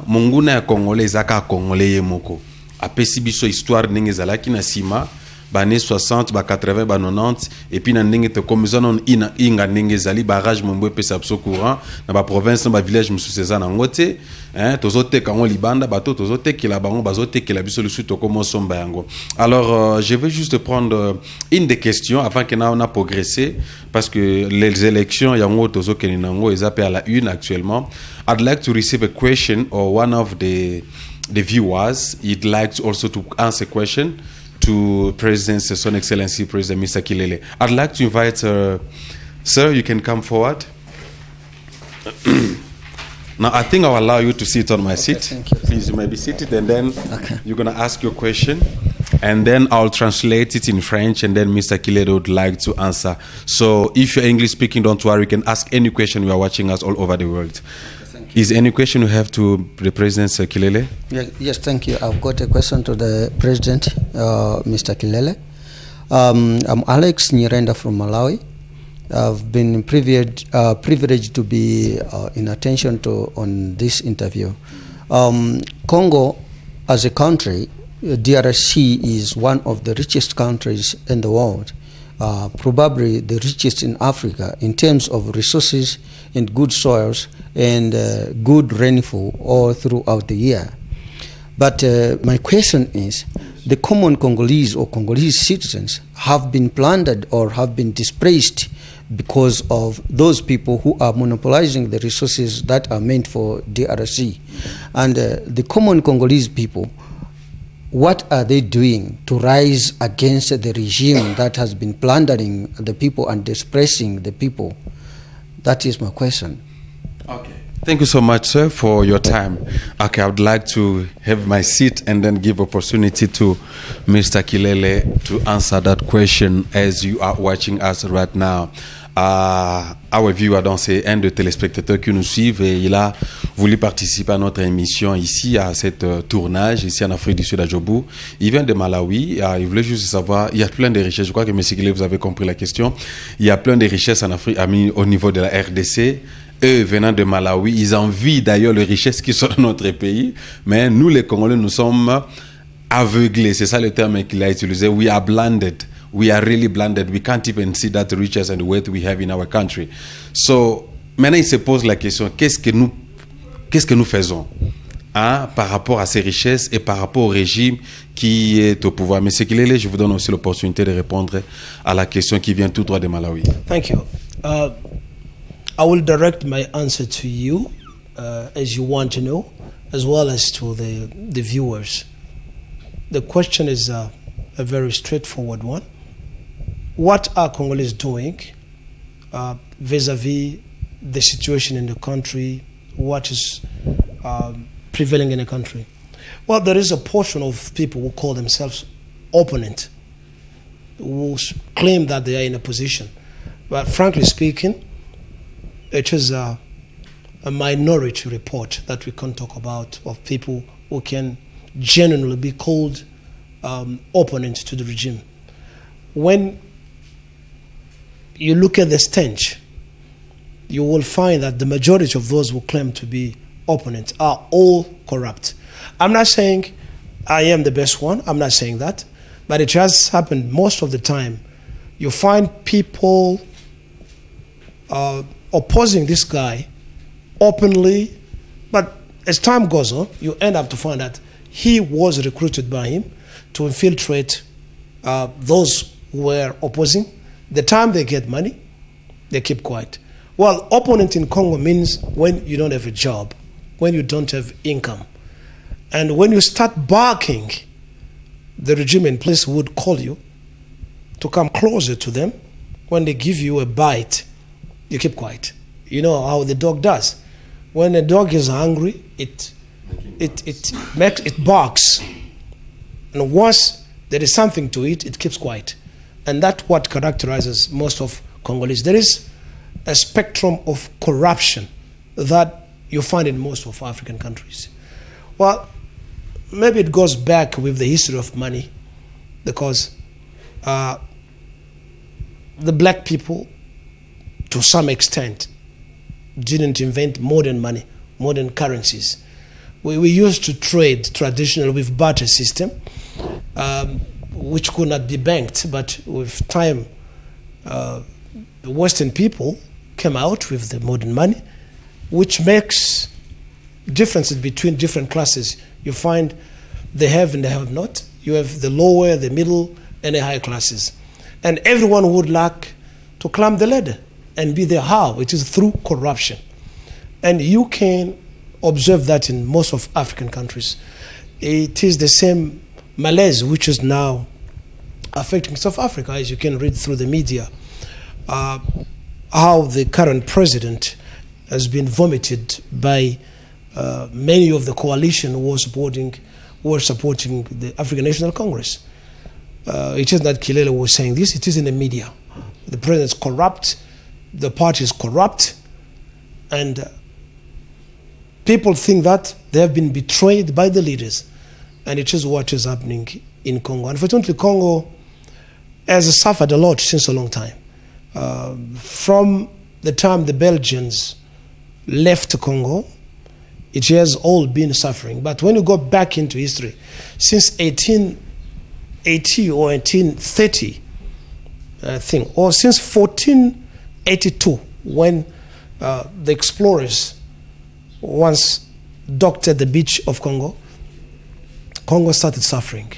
Monguna Congolais, Zaka Congolais Yemoko. Apesi biso histoire n'engezalaki na sima. Bané 60, 80, 90, et puis nan ndenge te komisa non inga ndenge zali barrage mombo pesa abso courant na ba province na ba village mususeza na ngote tozote kango libanda bato tozote kila bango bazote kila biso le suite komo somba yango. Alors je vais juste prendre une des questions avant que on a progressé parce que les élections yango tozokeni nango ezape à la une actuellement. I'd like to receive a question or one of the viewers he'd like also to answer a question to President, Son Excellency President Mr. Kilele. I'd like to invite, sir, you can come forward. Now, I think I'll allow you to sit on my seat. Thank you. Please, you may be seated, and then you're going to ask your question, and then I'll translate it in French, and then Mr. Kilele would like to answer. So if you're English speaking, don't worry, you can ask any question. You are watching us all over the world. Is any question you have to the President, Sir Kilele? Yes, thank you. I've got a question to the President, Mr. Kilele. I'm Alex Nyirenda from Malawi. I've been privileged to be in attention on this interview. Congo, as a country, DRC is one of the richest countries in the world. Probably the richest in Africa in terms of resources and good soils and good rainfall all throughout the year. But my question is, the common Congolese or Congolese citizens have been plundered or have been displaced because of those people who are monopolizing the resources that are meant for DRC. And the common Congolese people, what are they doing to rise against the regime that has been plundering the people and displacing the people? That is my question. Okay. Thank you so much, sir, for your time. Okay, I would like to have my seat and then give opportunity to Mr. Kilele to answer that question as you are watching us right now. Our viewer, donc c'est un de téléspectateurs qui nous suivent et il a voulu participer à notre émission ici, à cette tournage ici en Afrique du Sud, à Djobour. Il vient de Malawi, il voulait juste savoir, il y a plein de richesses, je crois que M. Kilele, vous avez compris la question, il y a plein de richesses en Afrique, au niveau de la RDC. Eux, venant de Malawi, ils envient d'ailleurs les richesses qui sont dans notre pays, mais nous les Congolais, nous sommes aveuglés, c'est ça le terme qu'il a utilisé, we are blinded. We are really blinded. We can't even see that riches and wealth we have in our country. So, maintenant, il se pose la question, qu'est-ce que nous faisons par rapport à ces richesses et par rapport au régime qui est au pouvoir? Mais ce qu'il est, je vous donne aussi l'opportunité de répondre à la question qui vient tout droit de Malawi. Thank you. I will direct my answer to you as you want to know, as well as to the viewers. The question is a very straightforward one. What are Congolese doing vis-a-vis the situation in the country? What is prevailing in the country? Well, there is a portion of people who call themselves opponent, who claim that they are in a position. But frankly speaking, it is a minority report that we can talk about of people who can genuinely be called opponents to the regime. When you look at the stench, you will find that the majority of those who claim to be opponents are all corrupt. I'm not saying I am the best one, I'm not saying that, but it has happened most of the time. You find people opposing this guy openly, but as time goes on, you end up to find that he was recruited by him to infiltrate those who were opposing. The time they get money, they keep quiet. Well, opponent in Congo means when you don't have a job, when you don't have income. And when you start barking, the regime in place would call you to come closer to them. When they give you a bite, you keep quiet. You know how the dog does. When a dog is hungry, it barks. And once there is something to eat, it keeps quiet. And that's what characterizes most of Congolese. There is a spectrum of corruption that you find in most of African countries. Well, maybe it goes back with the history of money, because the black people, to some extent, didn't invent modern money, modern currencies. We used to trade traditionally with barter system, which could not be banked, but with time, the Western people came out with the modern money, which makes differences between different classes. You find the have and the have not. You have the lower, the middle, and the high classes. And everyone would like to climb the ladder and be there. How? It is through corruption. And you can observe that in most of African countries. It is the same malaise which is now affecting South Africa, as you can read through the media, how the current president has been vomited by many of the coalition who were supporting the African National Congress. It is not Kilele was saying this, it is in the media. The president is corrupt, the party is corrupt, and people think that they have been betrayed by the leaders, and it is what is happening in Congo. Unfortunately, Congo has suffered a lot since a long time. From the time the Belgians left Congo, it has all been suffering. But when you go back into history, since 1880 or 1830, or since 1482, when the explorers once docked at the beach of Congo, Congo started suffering.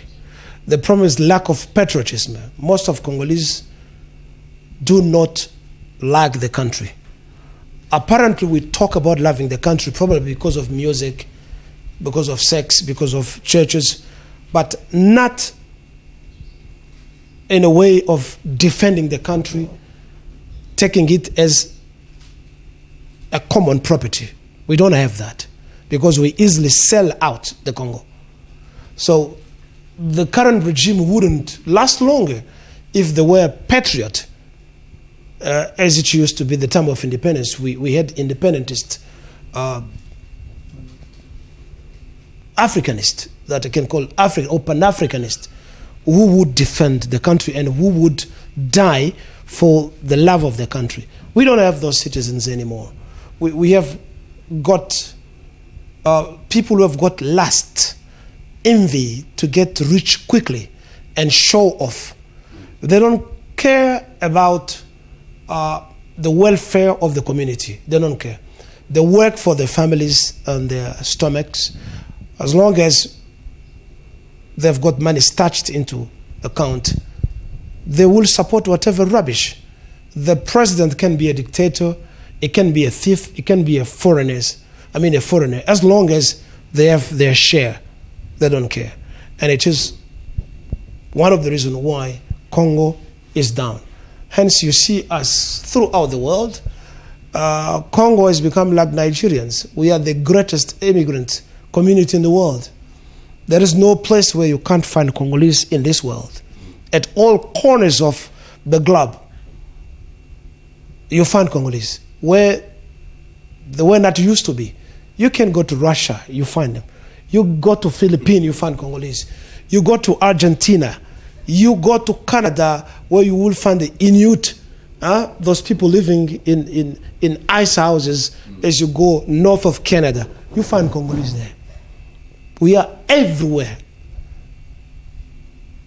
The problem is lack of patriotism. Most of Congolese do not like the country. Apparently, we talk about loving the country probably because of music, because of sex, because of churches, but not in a way of defending the country, taking it as a common property. We don't have that because we easily sell out the Congo. So the current regime wouldn't last longer if they were patriot, as it used to be the time of independence. We had independentist, Africanist, that I can call African or Pan-Africanist, who would defend the country and who would die for the love of the country. We don't have those citizens anymore. We have got people who have got lust, envy to get rich quickly and show off. They don't care about the welfare of the community. They don't care. They work for their families and their stomachs. As long as they've got money stashed into account, they will support whatever rubbish. The president can be a dictator, it can be a thief, it can be a foreigner. As long as they have their share, they don't care. And it is one of the reasons why Congo is down. Hence, you see us throughout the world. Congo has become like Nigerians. We are the greatest immigrant community in the world. There is no place where you can't find Congolese in this world. At all corners of the globe, you find Congolese. Where they were not used to be. You can go to Russia, you find them. You go to Philippines, you find Congolese. You go to Argentina, you go to Canada, where you will find the Inuit, those people living in ice houses. As you go north of Canada, you find Congolese there. We are everywhere.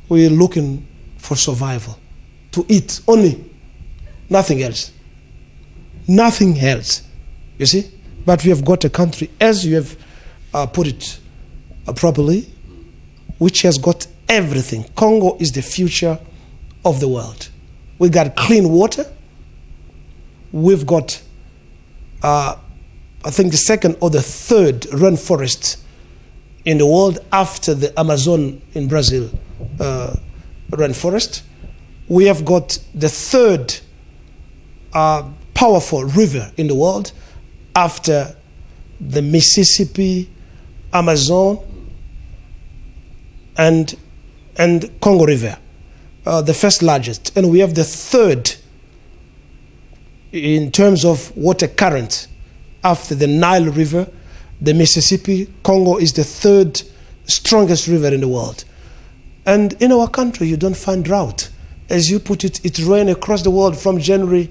We are looking for survival, to eat only, nothing else. Nothing else, you see? But we have got a country, as you have put it properly, which has got everything. Congo is the future of the world. We got clean water. We've got, I think, the second or the third rainforest in the world after the Amazon in Brazil rainforest. We have got the third powerful river in the world after the Mississippi, Amazon, and Congo River, the first largest. And we have the third in terms of water current after the Nile River, the Mississippi. Congo is the third strongest river in the world. And in our country, you don't find drought. As you put it, it rains across the world from January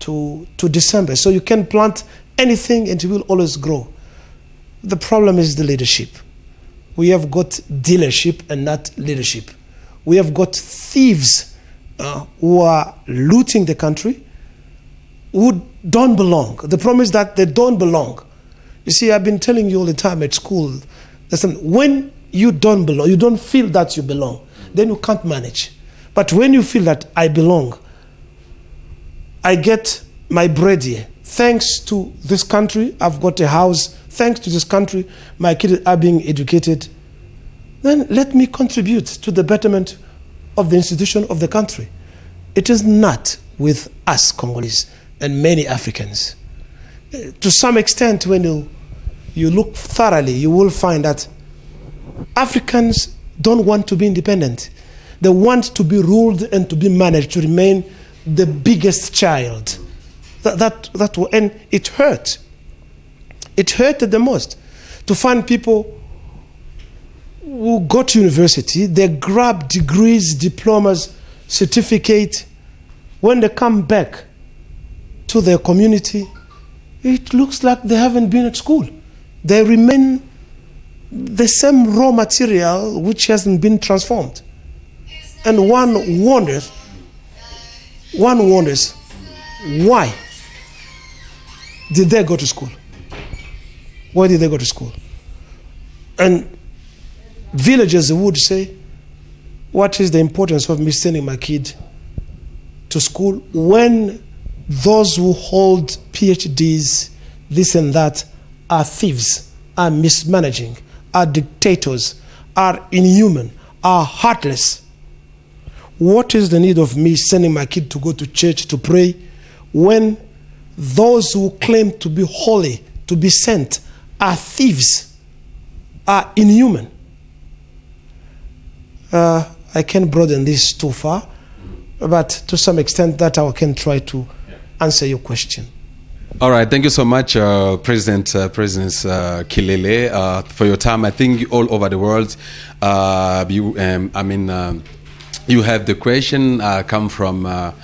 to December. So you can plant anything and it will always grow. The problem is the leadership. We have got dealership and not leadership. We have got thieves who are looting the country, who don't belong. The problem is that they don't belong. You see, I've been telling you all the time at school, listen, when you don't belong, you don't feel that you belong, then you can't manage. But when you feel that I belong, I get my bread here. Thanks to this country, I've got a house. Thanks to this country, my kids are being educated. Then let me contribute to the betterment of the institution of the country. It is not with us Congolese and many Africans. To some extent, when you look thoroughly, you will find that Africans don't want to be independent. They want to be ruled and to be managed, to remain the biggest child. And it hurt. It hurted the most to find people who go to university, they grab degrees, diplomas, certificate. When they come back to their community, it looks like they haven't been at school. They remain the same raw material which hasn't been transformed. And one wonders why did they go to school? Why did they go to school? And villagers would say, what is the importance of me sending my kid to school when those who hold PhDs, this and that, are thieves, are mismanaging, are dictators, are inhuman, are heartless? What is the need of me sending my kid to go to church to pray when those who claim to be holy, to be sent, are thieves, are inhuman? I can't broaden this too far, but to some extent that I can try to answer your question. All right, thank you so much, President Kilele, for your time. I think all over the world, you have the question come from a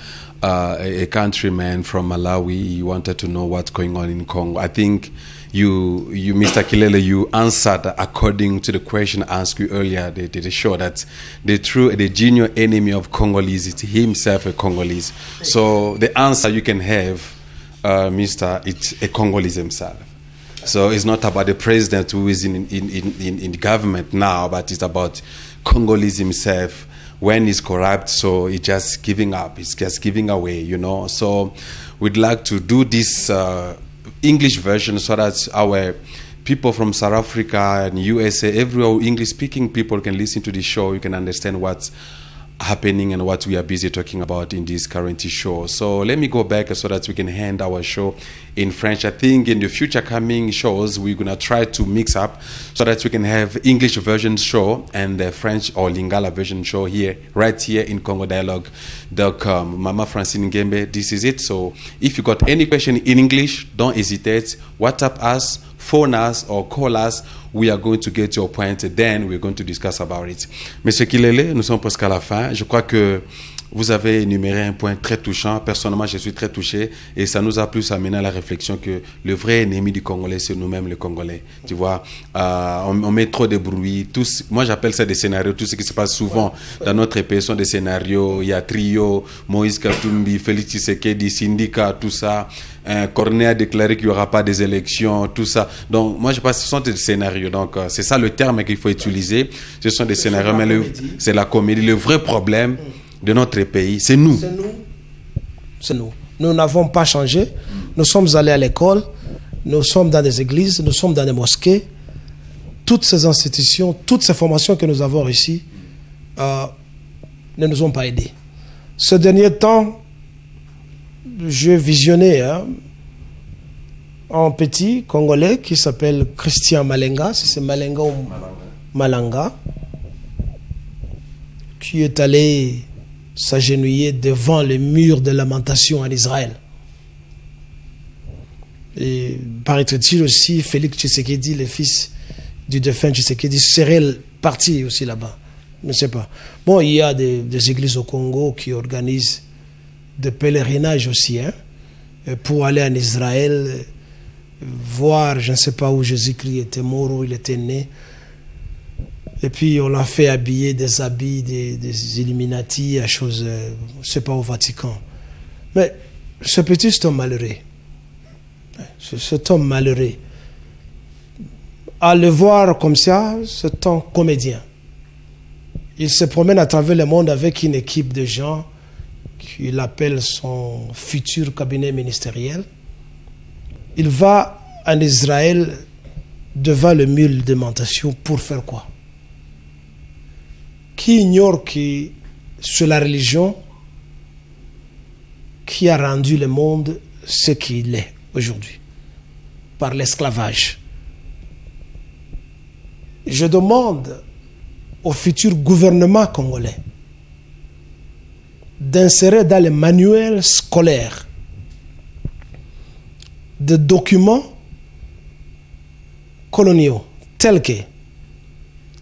countryman from Malawi. He wanted to know what's going on in Congo. I think you Mr. Kilele, you answered according to the question asked you earlier. They show that the genuine enemy of Congolese is himself a Congolese. So the answer you can have, it's a Congolese himself. So it's not about the president who is in the government now, but it's about Congolese himself. When he's corrupt, so he's just giving up. He's just giving away, you know. So we'd like to do this English version so that our people from South Africa and USA, everywhere English-speaking people can listen to this show. You can understand what's happening and what we are busy talking about in this current show. So let me go back so that we can hand our show in French. I think in the future coming shows, we're going to try to mix up so that we can have English version show and the French or Lingala version show here, right here in CongoDialogue.com. Mama Francine Ngembe, this is it. So if you got any question in English, don't hesitate. WhatsApp us, phone us or call us. We are going to get your point, then we're going to discuss about it. Monsieur Kilele, nous sommes presque à la fin. Je crois que vous avez énuméré un point très touchant. Personnellement, je suis très touché et ça nous a plus amené à la réflexion que le vrai ennemi du Congolais, c'est nous-mêmes les Congolais. Tu vois, on met trop de bruit. Moi, j'appelle ça des scénarios. Tout ce qui se passe souvent dans notre pays sont des scénarios. Il y a Trio, Moïse Katumbi, Félix Tshisekedi, Syndicat, tout ça. Cornet a déclaré qu'il n'y aura pas des élections, tout ça. Donc, moi, je pense que ce sont des scénarios. Donc, c'est ça le terme qu'il faut utiliser. Ce sont des scénarios, mais c'est la comédie. Le vrai problème de notre pays, c'est nous. C'est nous. Nous n'avons pas changé. Nous sommes allés à l'école. Nous sommes dans des églises. Nous sommes dans des mosquées. Toutes ces institutions, toutes ces formations que nous avons ici ne nous ont pas aidés. Ce dernier temps, j'ai visionné un petit Congolais qui s'appelle Christian Malenga, c'est Malenga ou Malanga, qui est allé s'agenouiller devant le mur de lamentation en Israël. Et paraît-il aussi, Félix Tshisekedi, le fils du défunt Tshisekedi, serait parti aussi là-bas. Je ne sais pas. Bon, il y a des églises au Congo qui organisent de pèlerinage aussi, pour aller en Israël, voir, je ne sais pas où Jésus-Christ était mort, où il était né. Et puis on l'a fait habiller des habits des Illuminati, à chose, je ne sais pas, au Vatican. Mais ce petit, c'est un malheureux. Cet homme malheureux. À le voir comme ça, c'est un comédien. Il se promène à travers le monde avec une équipe de gens qu'il appelle son futur cabinet ministériel. Il va en Israël devant le mur de lamentation pour faire quoi? Qui ignore que c'est la religion qui a rendu le monde ce qu'il est aujourd'hui, par l'esclavage. Je demande au futur gouvernement congolais d'insérer dans les manuels scolaires des documents coloniaux tels que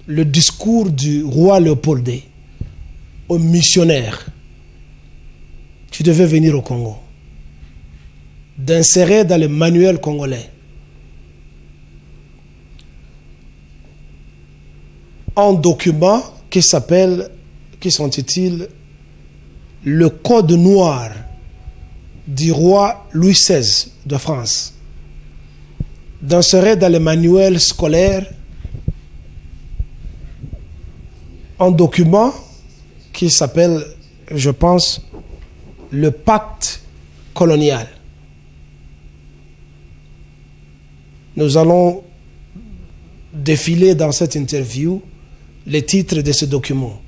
le discours du roi Léopold II aux missionnaires qui devaient venir au Congo, d'insérer dans les manuels congolais un document qui s'intitule le Code noir du roi Louis XVI de France, d'insérer dans les manuels scolaires un document qui s'appelle, je pense, le pacte colonial. Nous allons défiler dans cette interview les titres de ce document.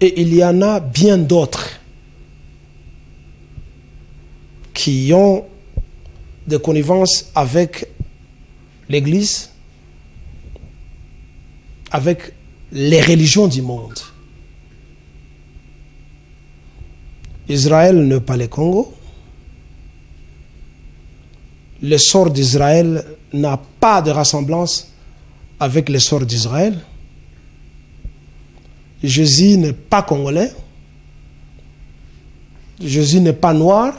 Et il y en a bien d'autres qui ont des connivences avec l'Église, avec les religions du monde. Israël n'est pas le Congo. Le sort d'Israël n'a pas de ressemblance avec le sort d'Israël. Jésus n'est pas congolais. Jésus n'est pas noir.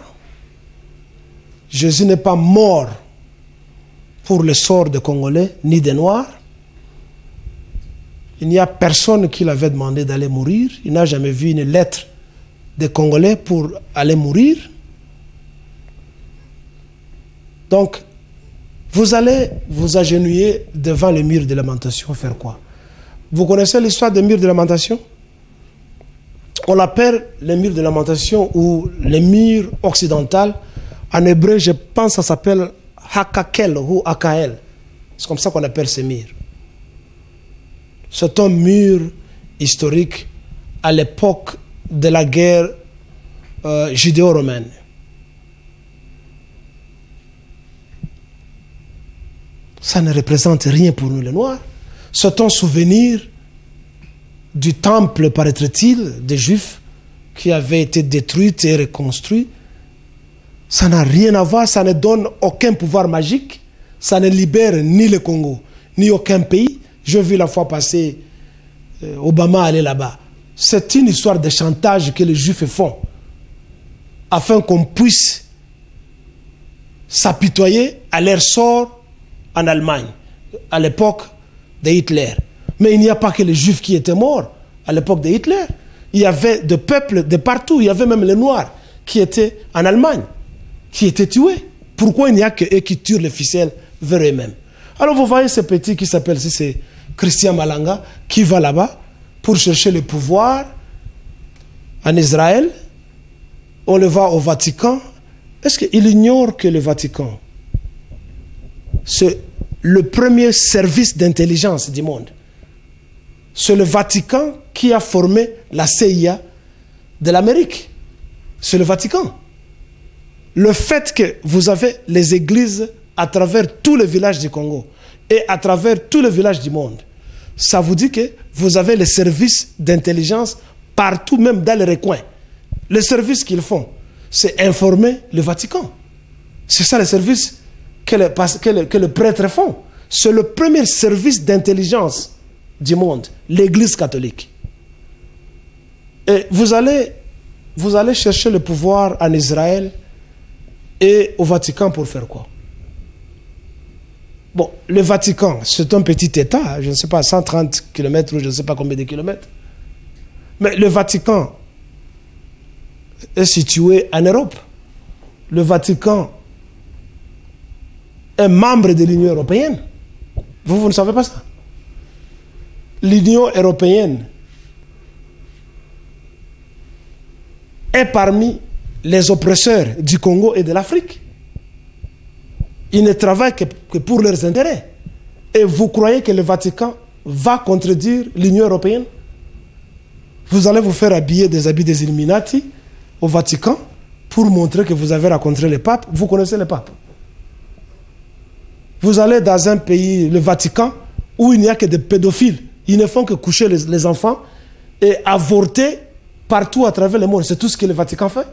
Jésus n'est pas mort pour le sort des Congolais ni des Noirs. Il n'y a personne qui l'avait demandé d'aller mourir. Il n'a jamais vu une lettre des Congolais pour aller mourir. Donc, vous allez vous agenouiller devant le mur de lamentation, faire quoi? Vous connaissez l'histoire des murs de lamentation? On l'appelle le mur de lamentation ou le mur occidental. En hébreu, je pense que ça s'appelle Hakakel ou Akael. C'est comme ça qu'on appelle ces murs. C'est un mur historique à l'époque de la guerre judéo-romaine. Ça ne représente rien pour nous les Noirs. C'est un souvenir du temple, paraît-il, des Juifs qui avait été détruit et reconstruit. Ça n'a rien à voir, ça ne donne aucun pouvoir magique, ça ne libère ni le Congo, ni aucun pays. J'ai vu la fois passée Obama aller là-bas. C'est une histoire de chantage que les Juifs font afin qu'on puisse s'apitoyer à leur sort en Allemagne, à l'époque de Hitler. Mais il n'y a pas que les Juifs qui étaient morts à l'époque de Hitler. Il y avait des peuples de partout, il y avait même les Noirs qui étaient en Allemagne, qui étaient tués. Pourquoi il n'y a que eux qui tirent les ficelles vers eux-mêmes? Alors vous voyez ce petit qui s'appelle, si c'est Christian Malanga, qui va là-bas pour chercher le pouvoir en Israël. On le voit au Vatican. Est-ce qu'il ignore que le Vatican, c'est le premier service d'intelligence du monde? C'est le Vatican qui a formé la CIA de l'Amérique. C'est le Vatican. Le fait que vous avez les églises à travers tous les villages du Congo et à travers tous les villages du monde, ça vous dit que vous avez les services d'intelligence partout, même dans les recoins. Le service qu'ils font, c'est informer le Vatican. C'est ça le service que les prêtres font. C'est le premier service d'intelligence du monde, l'Église catholique. Et vous allez chercher le pouvoir en Israël et au Vatican pour faire quoi? Bon, le Vatican, c'est un petit État, je ne sais pas, 130 km ou je ne sais pas combien de kilomètres. Mais le Vatican est situé en Europe. Le Vatican est membre de l'Union européenne. Vous ne savez pas ça? L'Union européenne est parmi les oppresseurs du Congo et de l'Afrique. Ils ne travaillent que pour leurs intérêts. Et vous croyez que le Vatican va contredire l'Union européenne? Vous allez vous faire habiller des habits des Illuminati au Vatican pour montrer que vous avez rencontré le pape. Vous connaissez le pape. Vous allez dans un pays, le Vatican, où il n'y a que des pédophiles. Ils ne font que coucher les enfants et avorter partout à travers le monde. C'est tout ce que le Vatican fait.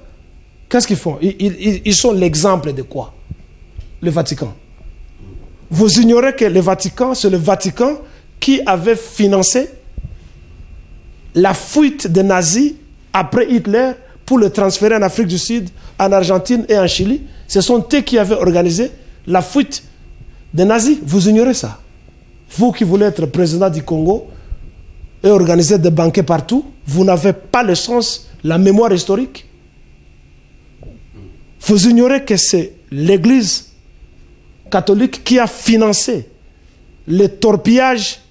Qu'est-ce qu'ils font? Ils sont l'exemple de quoi? Le Vatican. Vous ignorez que le Vatican, c'est le Vatican qui avait financé la fuite des nazis après Hitler pour le transférer en Afrique du Sud, en Argentine et en Chili. Ce sont eux qui avaient organisé la fuite des nazis. Vous ignorez ça. Vous qui voulez être président du Congo et organiser des banquets partout, vous n'avez pas le sens, la mémoire historique. Vous ignorez que c'est l'Église catholique qui a financé le torpillage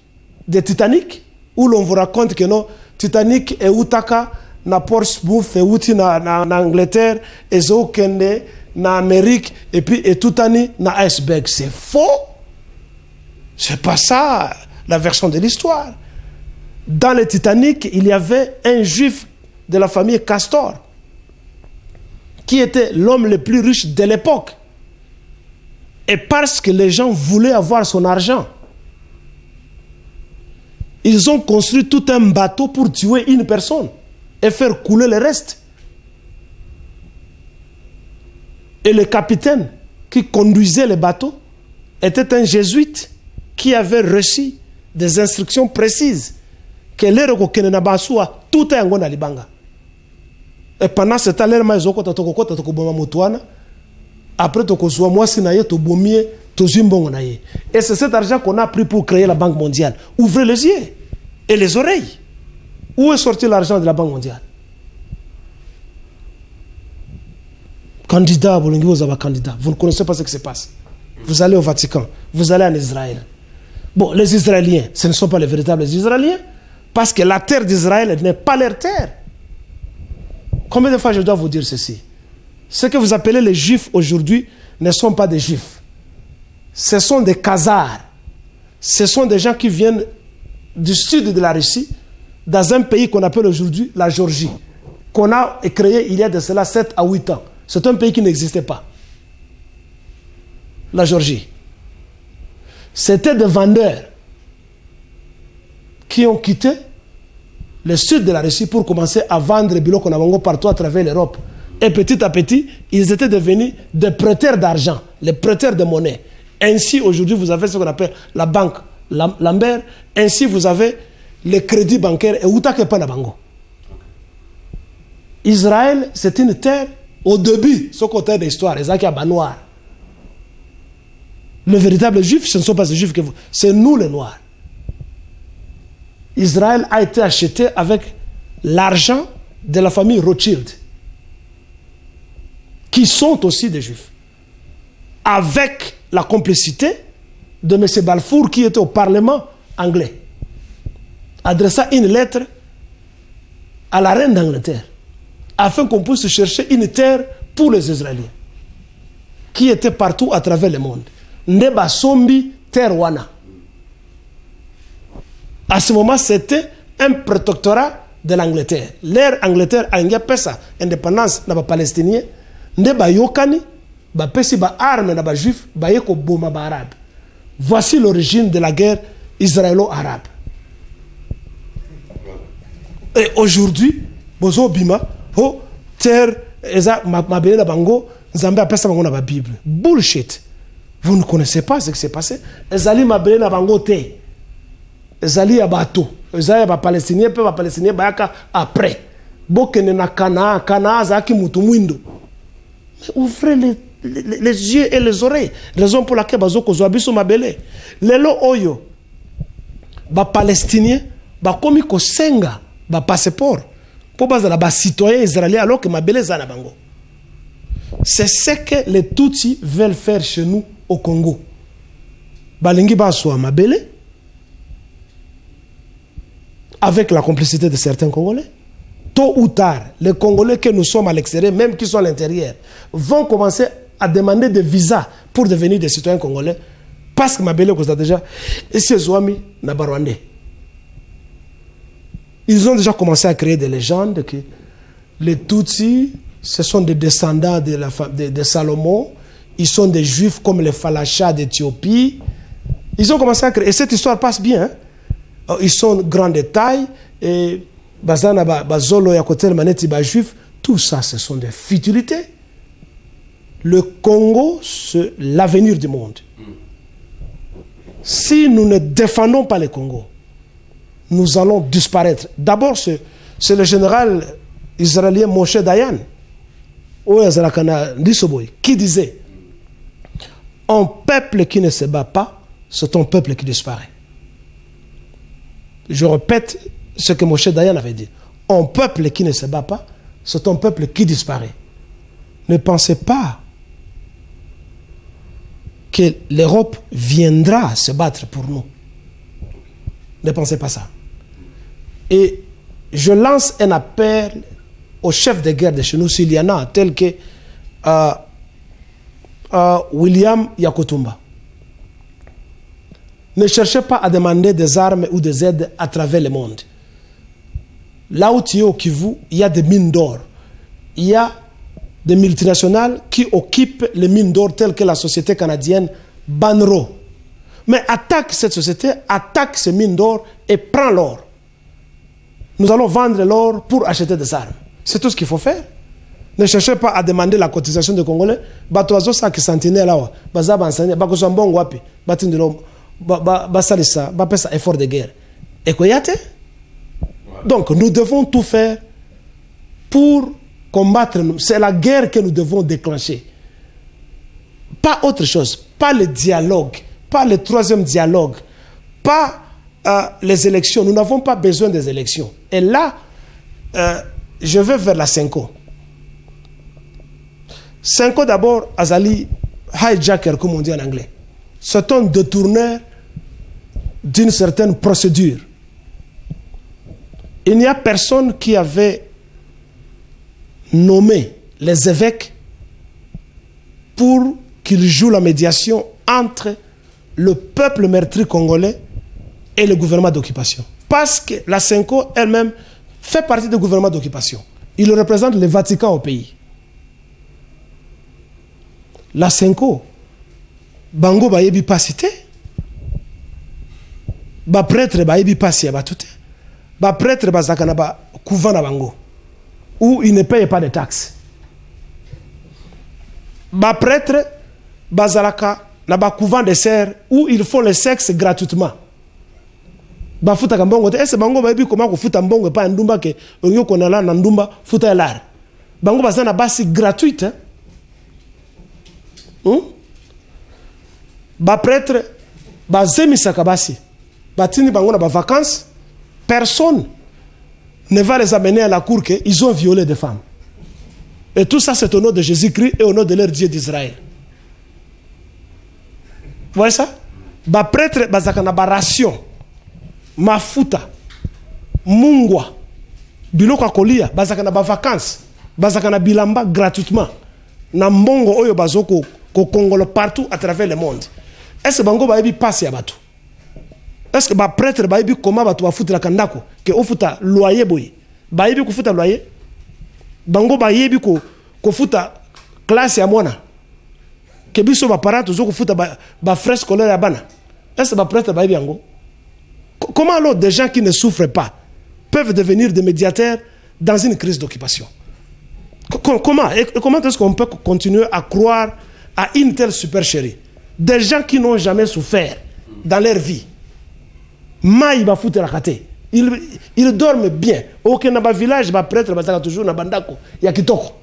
des Titanic, où l'on vous raconte que non, Titanic et Utaka na Portsmouth et Uti na Angleterre et Zokende na Amérique et puis et Tutani na iceberg. C'est faux. C'est pas ça la version de l'histoire. Dans le Titanic, il y avait un juif de la famille Castor qui était l'homme le plus riche de l'époque. Et parce que les gens voulaient avoir son argent, ils ont construit tout un bateau pour tuer une personne et faire couler le reste. Et le capitaine qui conduisait le bateau était un jésuite qui avait reçu des instructions précises que l'heure que Kenenabasua tout est en Gona Libanga. Et pendant ce temps, l'air maïzoko tatokokota tokoboma mutuana. Après tokosua moi sinaye to bomie to zimbongo naye. Et c'est cet argent qu'on a pris pour créer la Banque mondiale. Ouvrez les yeux et les oreilles. Où est sorti l'argent de la Banque mondiale? Candidat, vous ne connaissez pas ce qui se passe. Vous allez au Vatican, vous allez en Israël. Bon, les Israéliens, ce ne sont pas les véritables Israéliens, parce que la terre d'Israël n'est pas leur terre. Combien de fois je dois vous dire ceci? Ce que vous appelez les Juifs aujourd'hui ne sont pas des Juifs. Ce sont des Khazars. Ce sont des gens qui viennent du sud de la Russie, dans un pays qu'on appelle aujourd'hui la Géorgie, qu'on a créé il y a de cela 7 à 8 ans. C'est un pays qui n'existait pas. La Géorgie. C'était des vendeurs qui ont quitté le sud de la Russie pour commencer à vendre les biloko nabango partout à travers l'Europe. Et petit à petit, ils étaient devenus des prêteurs d'argent, les prêteurs de monnaie. Ainsi, aujourd'hui, vous avez ce qu'on appelle la banque Lambert. Ainsi, vous avez les crédits bancaires et Utake Panabango. Israël, c'est une terre, au début, ce côté de l'histoire, les Akiaba noirs. Les véritables juifs, ce ne sont pas ces juifs que vous. C'est nous les noirs. Israël a été acheté avec l'argent de la famille Rothschild, qui sont aussi des juifs, avec la complicité de M. Balfour qui était au Parlement anglais, adressa une lettre à la reine d'Angleterre afin qu'on puisse chercher une terre pour les Israéliens qui étaient partout à travers le monde. Ndeba Sombi Terwana. À ce moment, c'était un protectorat de l'Angleterre. L'ère Angleterre a une indépendance dans les Palestiniens. Ndeba Yokani, ba pesi ba arme na ba juif, ba yeko boma ba arabe. Voici l'origine de la guerre israélo-arabe. Et aujourd'hui, bozo bima, oh, terre, eza mabele na bango, nzambe apesa bango na ba Bible. Bullshit. Vous ne connaissez pas ce qui s'est passé. Ezali mabele na bango te. Ezali ya bato. Ezali ya ba Palestinien, pe ba Palestinien bayaka après. Bokene na Kana zaki mutu mwindo. Ouvrez les yeux et les oreilles. Raison pour laquelle bazoko zoabiso mabele. Lelo oyo ba Palestinien ba komi ko senga ba passeport pour bazala ba citoyen israélien alors que mabele zana bango. C'est ce que les Tutsis veulent faire chez nous au Congo. Balingi baswa mabele avec la complicité de certains Congolais. Tôt ou tard, les Congolais que nous sommes à l'extérieur, même qui sont à l'intérieur, vont commencer à demander des visas pour devenir des citoyens congolais. Parce que Mabele Kosta déjà, et ces Zouami Nabarwandais. Ils ont déjà commencé à créer des légendes que les Tutsis, ce sont des descendants de Salomon. Ils sont des juifs comme les Falachas d'Éthiopie. Ils ont commencé à créer. Et cette histoire passe bien. Hein? Ils sont grands de taille. Et Bazana Bazolo Yakotel Maneti Bajuif. Tout ça, ce sont des futilités. Le Congo, c'est l'avenir du monde. Si nous ne défendons pas le Congo, nous allons disparaître. D'abord, c'est le général israélien Moshe Dayan, qui disait: un peuple qui ne se bat pas, c'est un peuple qui disparaît. Je répète ce que Moshe Dayan avait dit. Un peuple qui ne se bat pas, c'est un peuple qui disparaît. Ne pensez pas que l'Europe viendra se battre pour nous. Ne pensez pas ça. Et je lance un appel aux chefs de guerre de chez nous, s'il y en a, tels que William Yakutumba. Ne cherchez pas à demander des armes ou des aides à travers le monde. Là où tu es au Kivu, il y a des mines d'or. Il y a des multinationales qui occupent les mines d'or telles que la société canadienne Banro. Mais attaque cette société, attaque ces mines d'or et prend l'or. Nous allons vendre l'or pour acheter des armes. C'est tout ce qu'il faut faire. Ne cherchez pas à demander la cotisation des Congolais. Batoazo sa ki sentinelle là, bazaba enseigne, bakoso mbongo wapi, batindilo basalisa, bapesa effort de guerre. Ekoyate? Donc nous devons tout faire pour combattre. C'est la guerre que nous devons déclencher. Pas autre chose. Pas le dialogue. Pas le troisième dialogue. Pas les élections. Nous n'avons pas besoin des élections. Et là, je vais vers la Senko. Senko d'abord, Azali, hijacker, comme on dit en anglais. C'est un détourneur d'une certaine procédure. Il n'y a personne qui avait nommé les évêques pour qu'ils jouent la médiation entre le peuple meurtri congolais et le gouvernement d'occupation. Parce que la Senko elle-même fait partie du gouvernement d'occupation. Il représente le Vatican au pays. La Senko, bango bayebi pasité, ba prêtre bayebi pasi ya batute, ba prêtre bazakana ba couvent na bango, où ils ne payent pas de taxes. Ba prêtre bazalaka na ba couvent de serre où ils font le sexe gratuitement. Ba futa kambongo te ese bango bayebi comment ko futa mbongo pa ndumba ke onyo konala na ndumba futa lar. Bango bazana basi gratuite. Ba prêtre ba zemisaka basi batini bango na ba vacances, personne ne va les amener à la cour que ils ont violé des femmes. Et tout ça c'est au nom de Jésus-Christ et au nom de leur Dieu d'Israël. Vous voyez ça? Ba prêtre bazaka na ba ration mafuta mungwa biloko akolia bazaka na ba vacances bazaka na bilamba gratuitement na mbongo oyo bazoko ko Congolo partout à travers le monde. Est-ce que bango bayebi passe ya bato? Est-ce que ba prêtre bayebi comment bato ba futa kandako ke ofuta loyer boy? Bayebi ko futa loyer? Bango bayebi ko futa classe ya mwana? Ke biso ba parents zo ko futa ba frais scolaire ya bana? Est-ce que ba prêtre bayebi yango? Comment alors des gens qui ne souffrent pas peuvent devenir des médiateurs dans une crise d'occupation? Comment est-ce qu'on peut continuer à croire à une telle supercherie? Des gens qui n'ont jamais souffert dans leur vie. Ils dorment bien. Aucun village, prêtre, toujours na bandako, ya kitoko.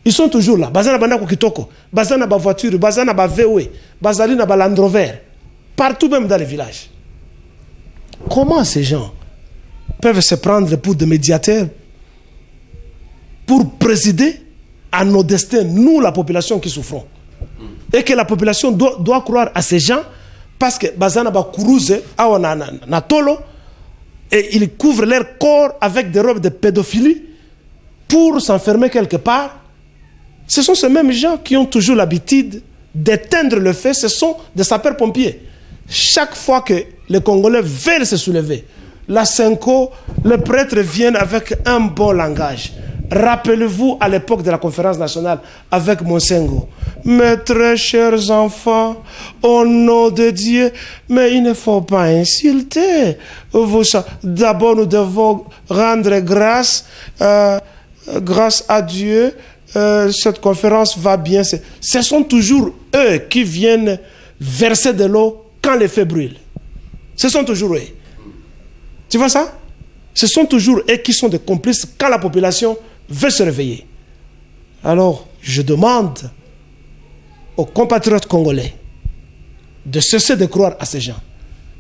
Ils sont toujours là. Bazana bandako kitoko, bazana ba voiture, bazana ba VW, bazali na ba Land Rover. Partout même dans les villages. Comment ces gens peuvent se prendre pour des médiateurs pour présider à nos destins, nous la population qui souffrons? Et que la population doit croire à ces gens parce que bazana ba kuruze awa na tolo et ils couvrent leur corps avec des robes de pédophilie pour s'enfermer quelque part. Ce sont ces mêmes gens qui ont toujours l'habitude d'éteindre le feu. Ce sont des sapeurs-pompiers. Chaque fois que les Congolais veulent se soulever, la Senko, les prêtres viennent avec un bon langage. Rappelez-vous à l'époque de la conférence nationale avec Monsengo. Mes très chers enfants, au nom de Dieu, mais il ne faut pas insulter. D'abord, nous devons rendre grâce à Dieu. Cette conférence va bien. Ce sont toujours eux qui viennent verser de l'eau quand les feux brûlent. Ce sont toujours eux. Tu vois ça? Ce sont toujours eux qui sont des complices quand la population veut se réveiller. Alors, je demande aux compatriotes congolais de cesser de croire à ces gens.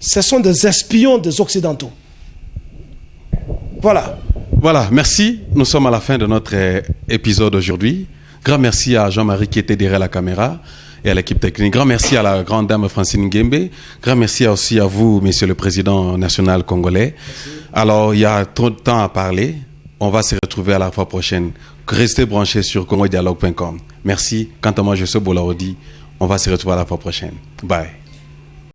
Ce sont des espions des Occidentaux. Voilà. Voilà, merci. Nous sommes à la fin de notre épisode aujourd'hui. Grand merci à Jean-Marie qui était derrière la caméra et à l'équipe technique. Grand merci à la grande dame Francine Nguembe. Grand merci aussi à vous, monsieur le président national congolais. Merci. Alors, il y a trop de temps à parler. On va se retrouver à la fois prochaine. Restez branchés sur congodialogue.com. Merci. Quant à moi, je suis Bolarodi. On va se retrouver à la fois prochaine. Bye.